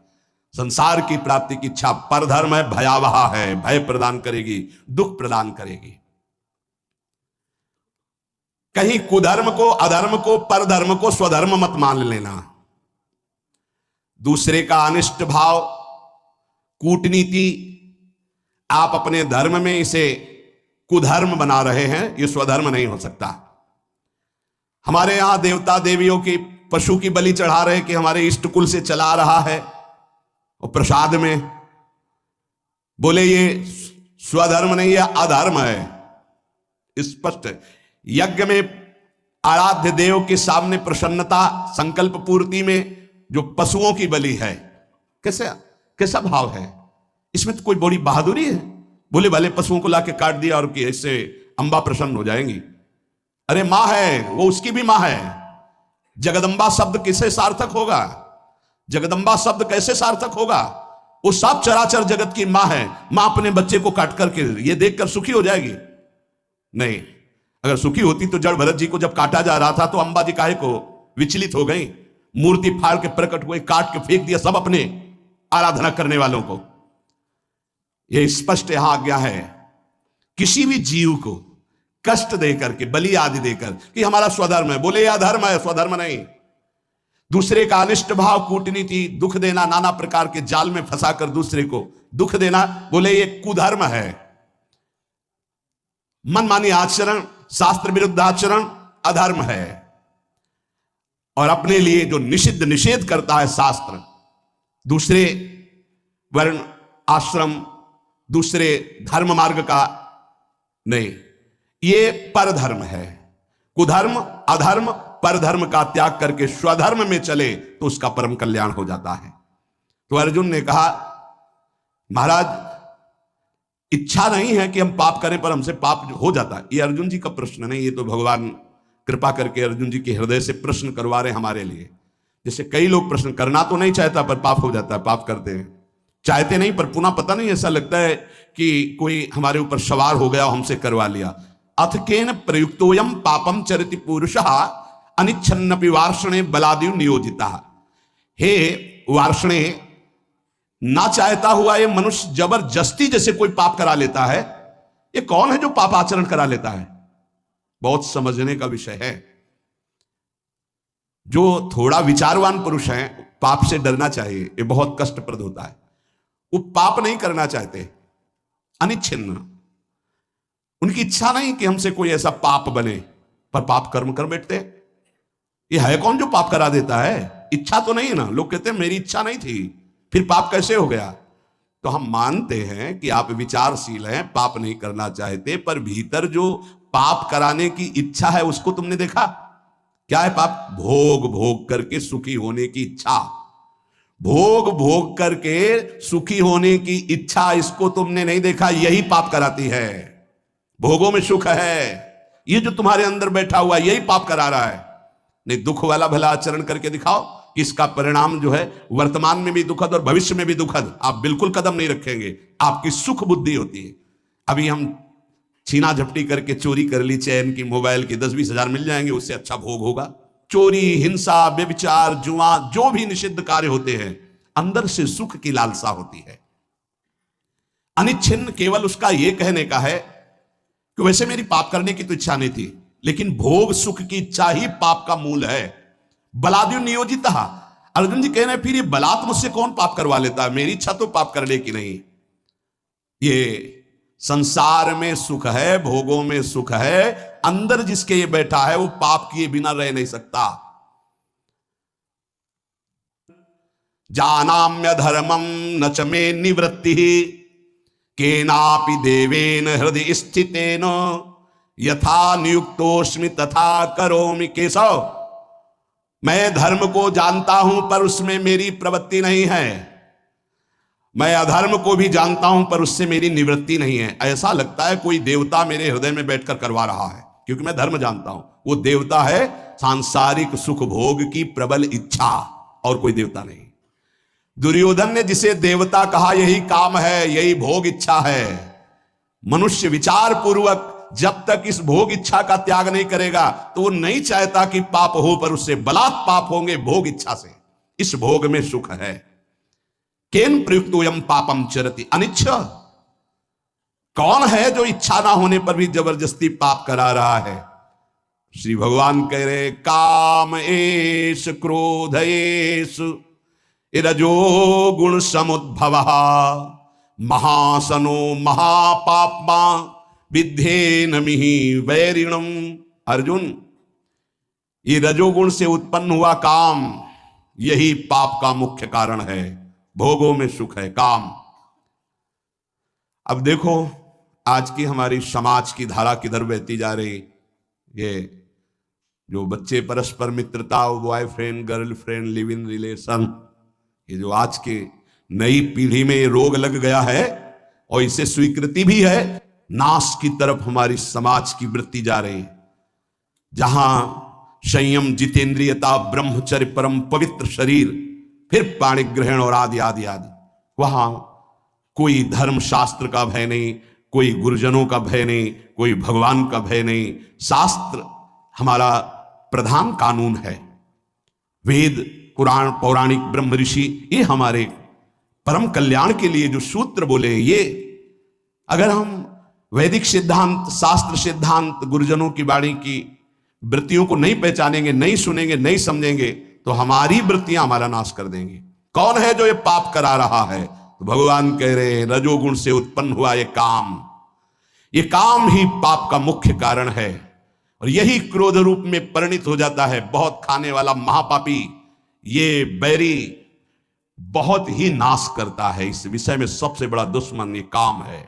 संसार की प्राप्ति की इच्छा परधर्म है, भयावह है, भय प्रदान करेगी, दुख प्रदान करेगी। कहीं कुधर्म को, अधर्म को, परधर्म को स्वधर्म मत मान लेना। दूसरे का अनिष्ट भाव, कूटनीति, आप अपने धर्म में इसे कुधर्म बना रहे हैं, यह स्वधर्म नहीं हो सकता। हमारे यहां देवता देवियों की पशु की बलि चढ़ा रहे कि हमारे इष्ट कुल से चला रहा है, और प्रसाद में बोले ये स्वधर्म नहीं है, अधर्म है। स्पष्ट यज्ञ में आराध्य देव के सामने प्रसन्नता, संकल्प पूर्ति में जो पशुओं की बलि है, कैसा भाव है इसमें? तो कोई बड़ी बहादुरी है? बोले भले पशुओं को लाके काट दिया और कि इससे अंबा प्रसन्न हो जाएंगी। अरे मां है, वो उसकी भी मां है। जगदंबा शब्द किसे सार्थक होगा? जगदंबा शब्द कैसे सार्थक होगा? वो सब चराचर जगत की मां है। मां अपने बच्चे को काट करके ये देखकर सुखी हो जाएगी? नहीं। अगर सुखी होती तो जड़ भरत जी को जब काटा जा रहा था तो अंबा जी काहे को विचलित हो गई? मूर्ति फाड़ के प्रकट हुए, काट के फेंक दिया सब अपने आराधना करने वालों को। यह स्पष्ट यहां आज्ञा है, किसी भी जीव को कष्ट देकर के, बलि आदि देकर कि हमारा स्वधर्म है, बोले यह धर्म है, स्वधर्म नहीं। दूसरे का अनिष्ट भाव, कूटनीति, दुख देना, नाना प्रकार के जाल में फंसाकर दूसरे को दुख देना, बोले ये कुधर्म है। मनमानी आचरण, शास्त्र विरुद्ध आचरण अधर्म है। और अपने लिए जो निषिद्ध निषेध करता है शास्त्र, दूसरे वर्ण आश्रम, दूसरे धर्म मार्ग का नहीं, ये परधर्म है। कुधर्म, अधर्म, परधर्म का त्याग करके स्वधर्म में चले तो उसका परम कल्याण हो जाता है। तो अर्जुन ने कहा महाराज इच्छा नहीं है कि हम पाप करें, पर हमसे पाप हो जाता है। ये अर्जुन जी का प्रश्न नहीं, ये तो भगवान कृपा करके अर्जुन जी के हृदय से प्रश्न करवा रहे हमारे लिए। जैसे कई लोग प्रश्न करना तो नहीं चाहता पर पाप हो जाता है, पाप करते हैं, चाहते नहीं पर पुनः पता नहीं, ऐसा लगता है कि कोई हमारे ऊपर सवार हो गया, हमसे करवा लिया। अथ केन प्रयुक्तोयम पापम चरति पुरुषः अनिच्छन्नपि वार्षणे बलादिव नियोजिता। हे वार्षणे, ना चाहता हुआ ये मनुष्य जबरदस्ती जैसे कोई पाप करा लेता है। ये कौन है जो पाप आचरण करा लेता है? बहुत समझने का विषय है। जो थोड़ा विचारवान पुरुष है, पाप से डरना चाहिए, ये बहुत कष्टप्रद होता है। वो पाप नहीं करना चाहते, अनिच्छिन्न, उनकी इच्छा नहीं कि हमसे कोई ऐसा पाप बने, पर पाप कर्म कर बैठते। ये है कौन जो पाप करा देता है? इच्छा तो नहीं है ना। लोग कहते हैं मेरी इच्छा नहीं थी, फिर पाप कैसे हो गया? तो हम मानते हैं कि आप विचारशील हैं, पाप नहीं करना चाहते, पर भीतर जो पाप कराने की इच्छा है, उसको तुमने देखा? क्या है पाप? भोग भोग करके सुखी होने की इच्छा। भोग भोग करके सुखी होने की इच्छा, इसको तुमने नहीं देखा? यही पाप कराती है। भोगों में सुख है, ये जो तुम्हारे अंदर बैठा हुआ यही पाप करा रहा है। नहीं, दुख वाला भला आचरण करके दिखाओ कि इसका परिणाम जो है वर्तमान में भी दुखद और भविष्य में भी दुखद, आप बिल्कुल कदम नहीं रखेंगे। आपकी सुख बुद्धि होती है। अभी हम छीना झपटी करके चोरी कर ली चैन की, मोबाइल की, 10-20 हजार मिल जाएंगे, उससे अच्छा भोग होगा। चोरी, हिंसा, व्यभिचार, जुआ, जो भी निषिद्ध कार्य होते हैं, अंदर से सुख की लालसा होती है। अनिच्छिन्न केवल उसका यह कहने का है कि वैसे मेरी पाप करने की तो इच्छा नहीं थी, लेकिन भोग सुख की इच्छा ही पाप का मूल है। बलाद्यु नियोजित। अर्जुन जी कह रहे हैं फिर ये बलात् मुझसे कौन पाप करवा लेता है? मेरी इच्छा तो पाप करने की नहीं। ये संसार में सुख है, भोगों में सुख है, अंदर जिसके ये बैठा है वो पाप किए बिना रह नहीं सकता। जानाम्य धर्मम न च मे निवृत्ति केनापि देवेन हृदय स्थितेन यथा नियुक्तोस्मि तथा करोमि। केशव, मैं धर्म को जानता हूं पर उसमें मेरी प्रवृत्ति नहीं है। मैं अधर्म को भी जानता हूं पर उससे मेरी निवृत्ति नहीं है। ऐसा लगता है कोई देवता मेरे हृदय में बैठकर करवा रहा है, क्योंकि मैं धर्म जानता हूं। वो देवता है सांसारिक सुख भोग की प्रबल इच्छा, और कोई देवता नहीं। दुर्योधन ने जिसे देवता कहा यही काम है, यही भोग इच्छा है। मनुष्य विचार पूर्वक जब तक इस भोग इच्छा का त्याग नहीं करेगा तो वो नहीं चाहता कि पाप हो, पर उससे बलात् पाप होंगे भोग इच्छा से। इस भोग में सुख है। केन प्रयुक्तोयम पापम चरति अनिच्छ। कौन है जो इच्छा ना होने पर भी जबरदस्ती पाप करा रहा है? श्री भगवान कह रहे काम एष क्रोध एष रजो गुण समुद्भव महासनो महापापमा विद्धेन मिहि वैरिणम। अर्जुन, ये रजोगुण से उत्पन्न हुआ काम, यही पाप का मुख्य कारण है। भोगों में सुख है, काम। अब देखो आज की हमारी समाज की धारा किधर बहती जा रही। ये जो बच्चे परस्पर मित्रता, boyfriend girlfriend, live in relation, ये जो आज के नई पीढ़ी में ये रोग लग गया है, और इसे स्वीकृति भी है, नाश की तरफ हमारी समाज की वृत्ति जा रही है। जहां संयम, जितेंद्रियता, ब्रह्मचर्य, परम पवित्र शरीर, फिर पाणि ग्रहण और आदि आदि आदि, वहां कोई धर्म शास्त्र का भय नहीं, कोई गुरुजनों का भय नहीं, कोई भगवान का भय नहीं। शास्त्र हमारा प्रधान कानून है। वेद, पुराण, पौराणिक, ब्रह्म ऋषि, ये हमारे परम कल्याण के लिए जो सूत्र बोले, ये अगर हम वैदिक सिद्धांत, शास्त्र सिद्धांत, गुरुजनों की वाणी की वृत्तियों को नहीं पहचानेंगे, नहीं सुनेंगे, नहीं समझेंगे, तो हमारी वृत्तियां हमारा नाश कर देंगी। कौन है जो ये पाप करा रहा है? तो भगवान कह रहे हैं रजोगुण से उत्पन्न हुआ ये काम ही पाप का मुख्य कारण है, और यही क्रोध रूप में परिणित हो जाता है। बहुत खाने वाला महापापी, ये बैरी बहुत ही नाश करता है। इस विषय में सबसे बड़ा दुश्मन ये काम है।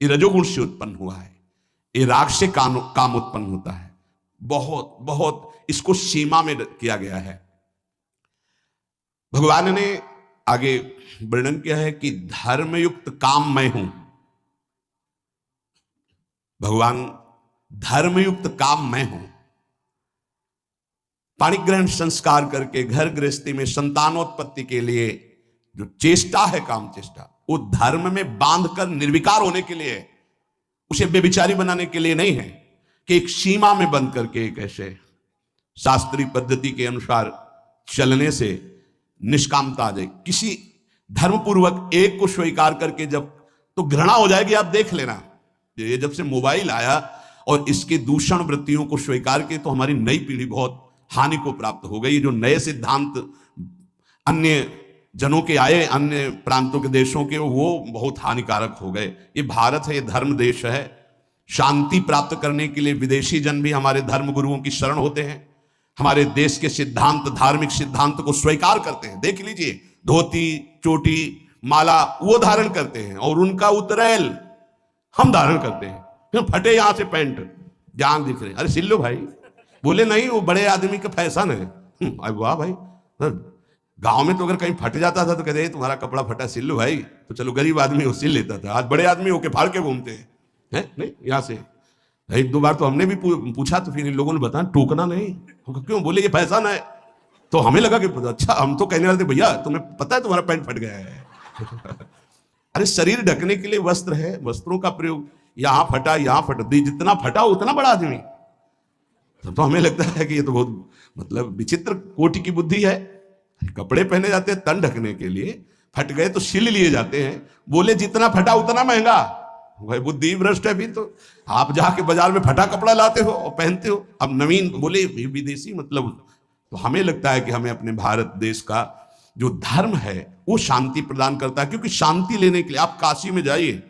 ये रजोगुण से उत्पन्न हुआ है। ये राग से काम उत्पन्न होता है। बहुत बहुत इसको सीमा में किया गया है। भगवान ने आगे वर्णन किया है कि धर्मयुक्त काम मैं हूं। भगवान धर्मयुक्त काम मैं हूं। पाणिग्रहण संस्कार करके घर गृहस्थी में संतानोत्पत्ति के लिए जो चेष्टा है, काम चेष्टा, वो धर्म में बांधकर निर्विकार होने के लिए, उसे बेविचारी बनाने के लिए नहीं है कि एक सीमा में बंद करके एक ऐसे शास्त्रीय पद्धति के अनुसार चलने से निष्कामता आ जाए। किसी धर्मपूर्वक एक को स्वीकार करके जब, तो घृणा हो जाएगी। आप देख लेना, ये जब से मोबाइल आया और इसके दूषण वृत्तियों को स्वीकार किए, तो हमारी नई पीढ़ी बहुत हानि को प्राप्त हो गई। जो नए सिद्धांत अन्य जनों के आए, अन्य प्रांतों के देशों के, वो बहुत हानिकारक हो गए। ये भारत है, ये धर्म देश है। शांति प्राप्त करने के लिए विदेशी जन भी हमारे धर्म गुरुओं की शरण होते हैं। हमारे देश के सिद्धांत, धार्मिक सिद्धांत को स्वीकार करते हैं। देख लीजिए, धोती, चोटी, माला वो धारण करते हैं, और उनका उतरैल हम धारण करते हैं। फटे यहां से पैंट, जान दिख रहे, अरे सिल लो भाई। बोले नहीं, वो बड़े आदमी का फैशन है। अरे वाह भाई, गांव में तो अगर कहीं फट जाता था तो कहते तुम्हारा कपड़ा फटा, सिल लो भाई। तो चलो गरीब आदमी वो सिल लेता था, आज बड़े आदमी होके फाड़ के घूमते हैं। नहीं, यहाँ से एक दो बार तो हमने भी पूछा, तो फिर इन लोगों ने बताया टोकना नहीं। क्यों? बोले ये फैशन है। तो हमें लगा कि अच्छा, हम तो कहने वाले थे भैया तुम्हें पता है तुम्हारा पैंट फट गया है। अरे शरीर ढकने के लिए वस्त्र है, वस्त्रों का प्रयोग, यहां फटा यहां फट दी, जितना फटा उतना बड़ा आदमी। तो हमें लगता है कि ये तो बहुत मतलब विचित्र कोटि की बुद्धि है। कपड़े पहने जाते हैं तन ढकने के लिए, फट गए तो सिल लिए जाते हैं। बोले जितना फटा उतना महंगा। भाई बुद्धि भ्रष्ट है। फिर तो आप जाके बाजार में फटा कपड़ा लाते हो और पहनते हो। अब नवीन बोले विदेशी मतलब। तो हमें लगता है कि हमें अपने भारत देश का जो धर्म है वो शांति प्रदान करता है, क्योंकि शांति लेने के लिए आप काशी में जाइए,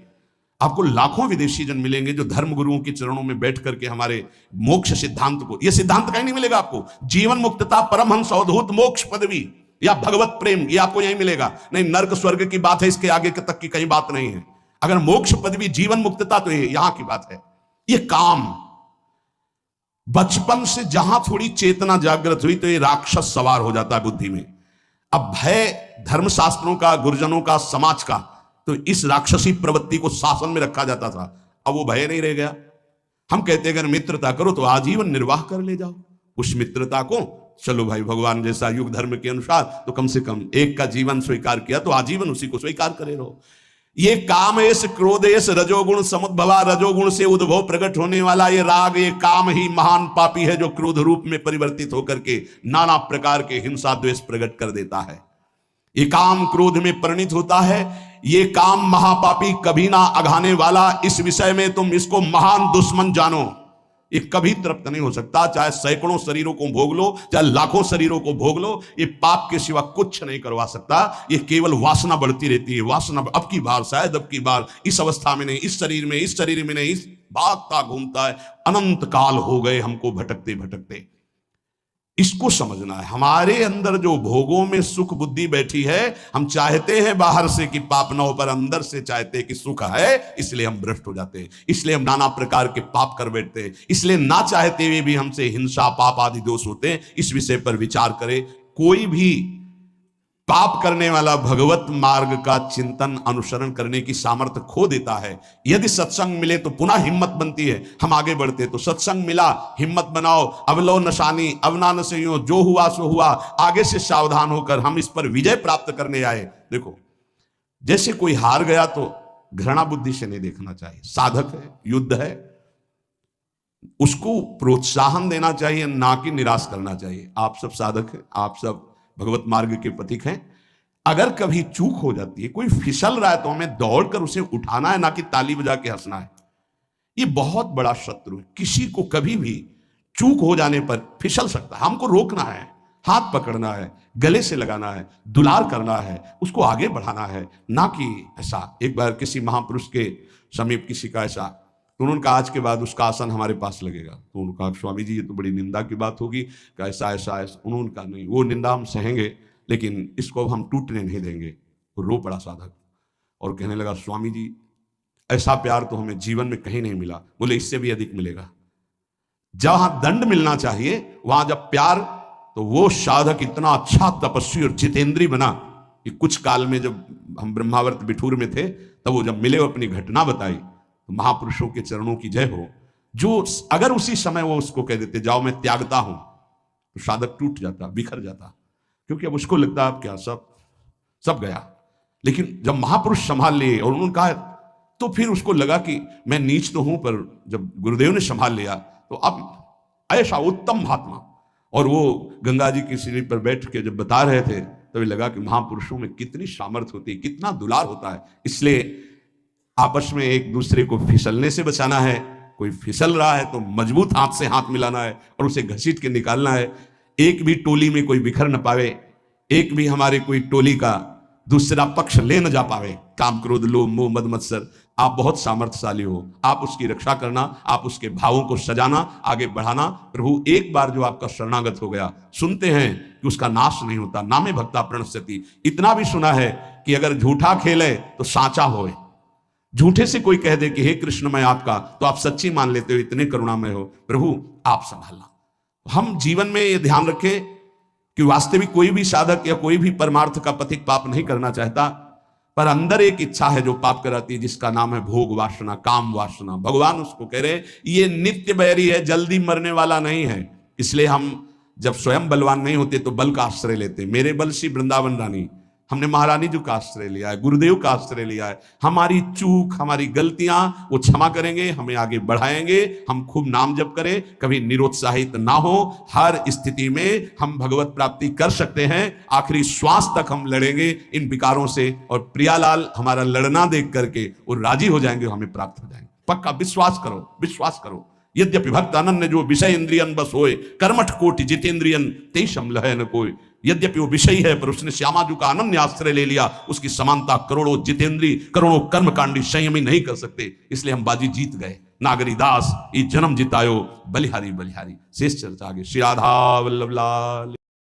आपको लाखों विदेशी जन मिलेंगे जो धर्म गुरुओं के चरणों में बैठ करके हमारे मोक्ष सिद्धांत को, ये सिद्धांत कहीं नहीं मिलेगा आपको। जीवन मुक्तता, परमहंस अवधूत मोक्ष पदवी या भगवत प्रेम, ये आपको यहीं मिलेगा। नहीं, नर्क स्वर्ग की बात है, इसके आगे तक की कहीं बात नहीं है। अगर मोक्ष पदवी, जीवन मुक्तता, तो ये यहां की बात है। ये काम बचपन से जहां थोड़ी चेतना जागृत हुई तो ये राक्षस सवार हो जाता है बुद्धि में। अब भय धर्मशास्त्रों का, गुरुजनों का, समाज का, तो इस राक्षसी प्रवृत्ति को शासन में रखा जाता था। अब वो भय नहीं रह गया। हम कहते हैं अगर मित्रता करो तो आजीवन निर्वाह कर ले जाओ। उस मित्रता को चलो भाई, भगवान जैसा युग धर्म के अनुसार तो कम से कम एक का जीवन स्वीकार किया तो आजीवन उसी को स्वीकार करे रहो। ये कामेश क्रोधेश रजोगुण समुद्भवा, रजोगुण से उद्भव प्रकट होने वाला ये राग, ये काम ही महान पापी है जो क्रोध रूप में परिवर्तित होकर के नाना प्रकार के हिंसा द्वेष प्रकट कर देता है। ये काम क्रोध में परिणित होता है। ये काम महापापी कभी ना अघाने वाला, इस विषय में तुम इसको महान दुश्मन जानो। ये कभी तृप्त नहीं हो सकता, चाहे सैकड़ों शरीरों को भोग लो, चाहे लाखों शरीरों को भोग लो, ये पाप के सिवा कुछ नहीं करवा सकता। ये केवल वासना बढ़ती रहती है। वासना अब की बार, शायद अब की बार, इस अवस्था में नहीं, इस शरीर में, इस शरीर में नहीं, इस भागता घूमता है। अनंत काल हो गए हमको भटकते भटकते। इसको समझना है। हमारे अंदर जो भोगों में सुख बुद्धि बैठी है, हम चाहते हैं बाहर से कि पाप न हो, पर अंदर से चाहते हैं कि सुख है, इसलिए हम भ्रष्ट हो जाते हैं। इसलिए हम नाना प्रकार के पाप कर बैठते हैं। इसलिए ना चाहते हुए भी हमसे हिंसा पाप आदि दोष होते हैं। इस विषय पर विचार करें। कोई भी पाप करने वाला भगवत मार्ग का चिंतन अनुसरण करने की सामर्थ्य खो देता है। यदि सत्संग मिले तो पुनः हिम्मत बनती है, हम आगे बढ़ते। तो सत्संग मिला, हिम्मत बनाओ, अवलो नशानी अवना नशयो, जो हुआ सो हुआ, आगे से सावधान होकर हम इस पर विजय प्राप्त करने आए। देखो, जैसे कोई हार गया तो घृणा बुद्धि से नहीं देखना चाहिए। साधक है, युद्ध है, उसको प्रोत्साहन देना चाहिए, ना कि निराश करना चाहिए। आप सब साधक हैं, आप सब भगवत मार्ग के पथिक हैं। अगर कभी चूक हो जाती है, कोई फिसल रहा है, तो हमें दौड़कर उसे उठाना है, ना कि ताली बजा के हंसना है। ये बहुत बड़ा शत्रु है। किसी को कभी भी चूक हो जाने पर फिसल सकता है। हमको रोकना है, हाथ पकड़ना है, गले से लगाना है, दुलार करना है, उसको आगे बढ़ाना है, ना कि ऐसा। एक बार किसी महापुरुष के समीप किसी का ऐसा, तो उन्होंने कहा आज के बाद उसका आसन हमारे पास लगेगा। तो उन्होंने कहा स्वामी जी ये तो बड़ी निंदा की बात होगी, कि ऐसा ऐसा ऐसा। उन्होंने कहा नहीं, वो निंदा हम सहेंगे, लेकिन इसको हम टूटने नहीं देंगे। तो रो पड़ा साधक और कहने लगा स्वामी जी ऐसा प्यार तो हमें जीवन में कहीं नहीं मिला। बोले इससे भी अधिक मिलेगा। जहां दंड मिलना चाहिए वहां जब प्यार, तो वो साधक इतना अच्छा तपस्वी और जितेंद्री बना कि कुछ काल में जब हम ब्रह्मावर्त बिठूर में थे, तब वो जब मिले, अपनी घटना बताई। महापुरुषों के चरणों की जय हो। जो अगर उसी समय वो उसको कह देते जाओ मैं त्यागता हूं, तो साधक टूट जाता, बिखर जाता, क्योंकि अब उसको लगता अब क्या सब गया। लेकिन जब महापुरुष संभाल लिए और उन्होंने कहा, तो फिर उसको लगा कि मैं नीच तो हूं, पर जब गुरुदेव ने संभाल लिया तो अब ऐसा उत्तम महात्मा। और वो गंगा जी की सीढ़ी पर बैठ के जब बता रहे थे, तभी लगा कि महापुरुषों में कितनी सामर्थ्य होती है, कितना दुलार होता है। इसलिए आपस में एक दूसरे को फिसलने से बचाना है। कोई फिसल रहा है तो मजबूत हाथ से हाथ मिलाना है और उसे घसीट के निकालना है। एक भी टोली में कोई बिखर न पावे, एक भी हमारे कोई टोली का दूसरा पक्ष ले न जा पावे। काम क्रोध लोभ मोह मद मत्सर, आप बहुत सामर्थ्यशाली हो, आप उसकी रक्षा करना, आप उसके भावों को सजाना, आगे बढ़ाना। प्रभु एक बार जो आपका शरणागत हो गया, सुनते हैं कि उसका नाश नहीं होता, नामे भक्ता प्रणश्यति। इतना भी सुना है कि अगर झूठा खेले तो साचा होए, झूठे से कोई कह दे कि हे कृष्ण मैं आपका, तो आप सच्ची मान लेते हो, इतने करुणामय हो, प्रभु आप संभालना। हम जीवन में ये ध्यान रखें कि वास्तविक कोई भी साधक या कोई भी परमार्थ का पथिक पाप नहीं करना चाहता, पर अंदर एक इच्छा है जो पाप कराती है, जिसका नाम है भोग वासना, काम वासना। भगवान उसको कह रहे हैं ये नित्य बैरी है, जल्दी मरने वाला नहीं है। इसलिए हम जब स्वयं बलवान नहीं होते तो बल का आश्रय लेते। मेरे बल श्री वृंदावन रानी, हमने महारानी जी का आश्रय लिया है, गुरुदेव का आश्रय लिया है। हमारी चूक, हमारी गलतियां वो क्षमा करेंगे, हमें आगे बढ़ाएंगे। हम खूब नाम जप करें, कभी निरुत्साहित ना हो। हर स्थिति में हम भगवत प्राप्ति कर सकते हैं। आखिरी श्वास तक हम लड़ेंगे इन विकारों से, और प्रियालाल हमारा लड़ना देख करके वो राजी हो जाएंगे, हमें प्राप्त हो जाएंगे। पक्का विश्वास करो, विश्वास करो। यद्यपि भक्त अनन्य जो विषय इंद्रियन बस होए, कर्मठ कोटि जितेंद्रियन तेषम लहै न कोई। यद्यपि वो विषयी है, पर उसने श्यामा जी का अनन्य आश्रय ले लिया। उसकी समानता करोड़ों जितेंद्री, करोड़ों कर्मकांडी संयमी नहीं कर सकते। इसलिए हम बाजी जीत गए। नागरी दास ये जन्म जितायो, बलिहारी बलिहारी। शेष चर्चा आगे। श्री राधा वल्लभ लाल।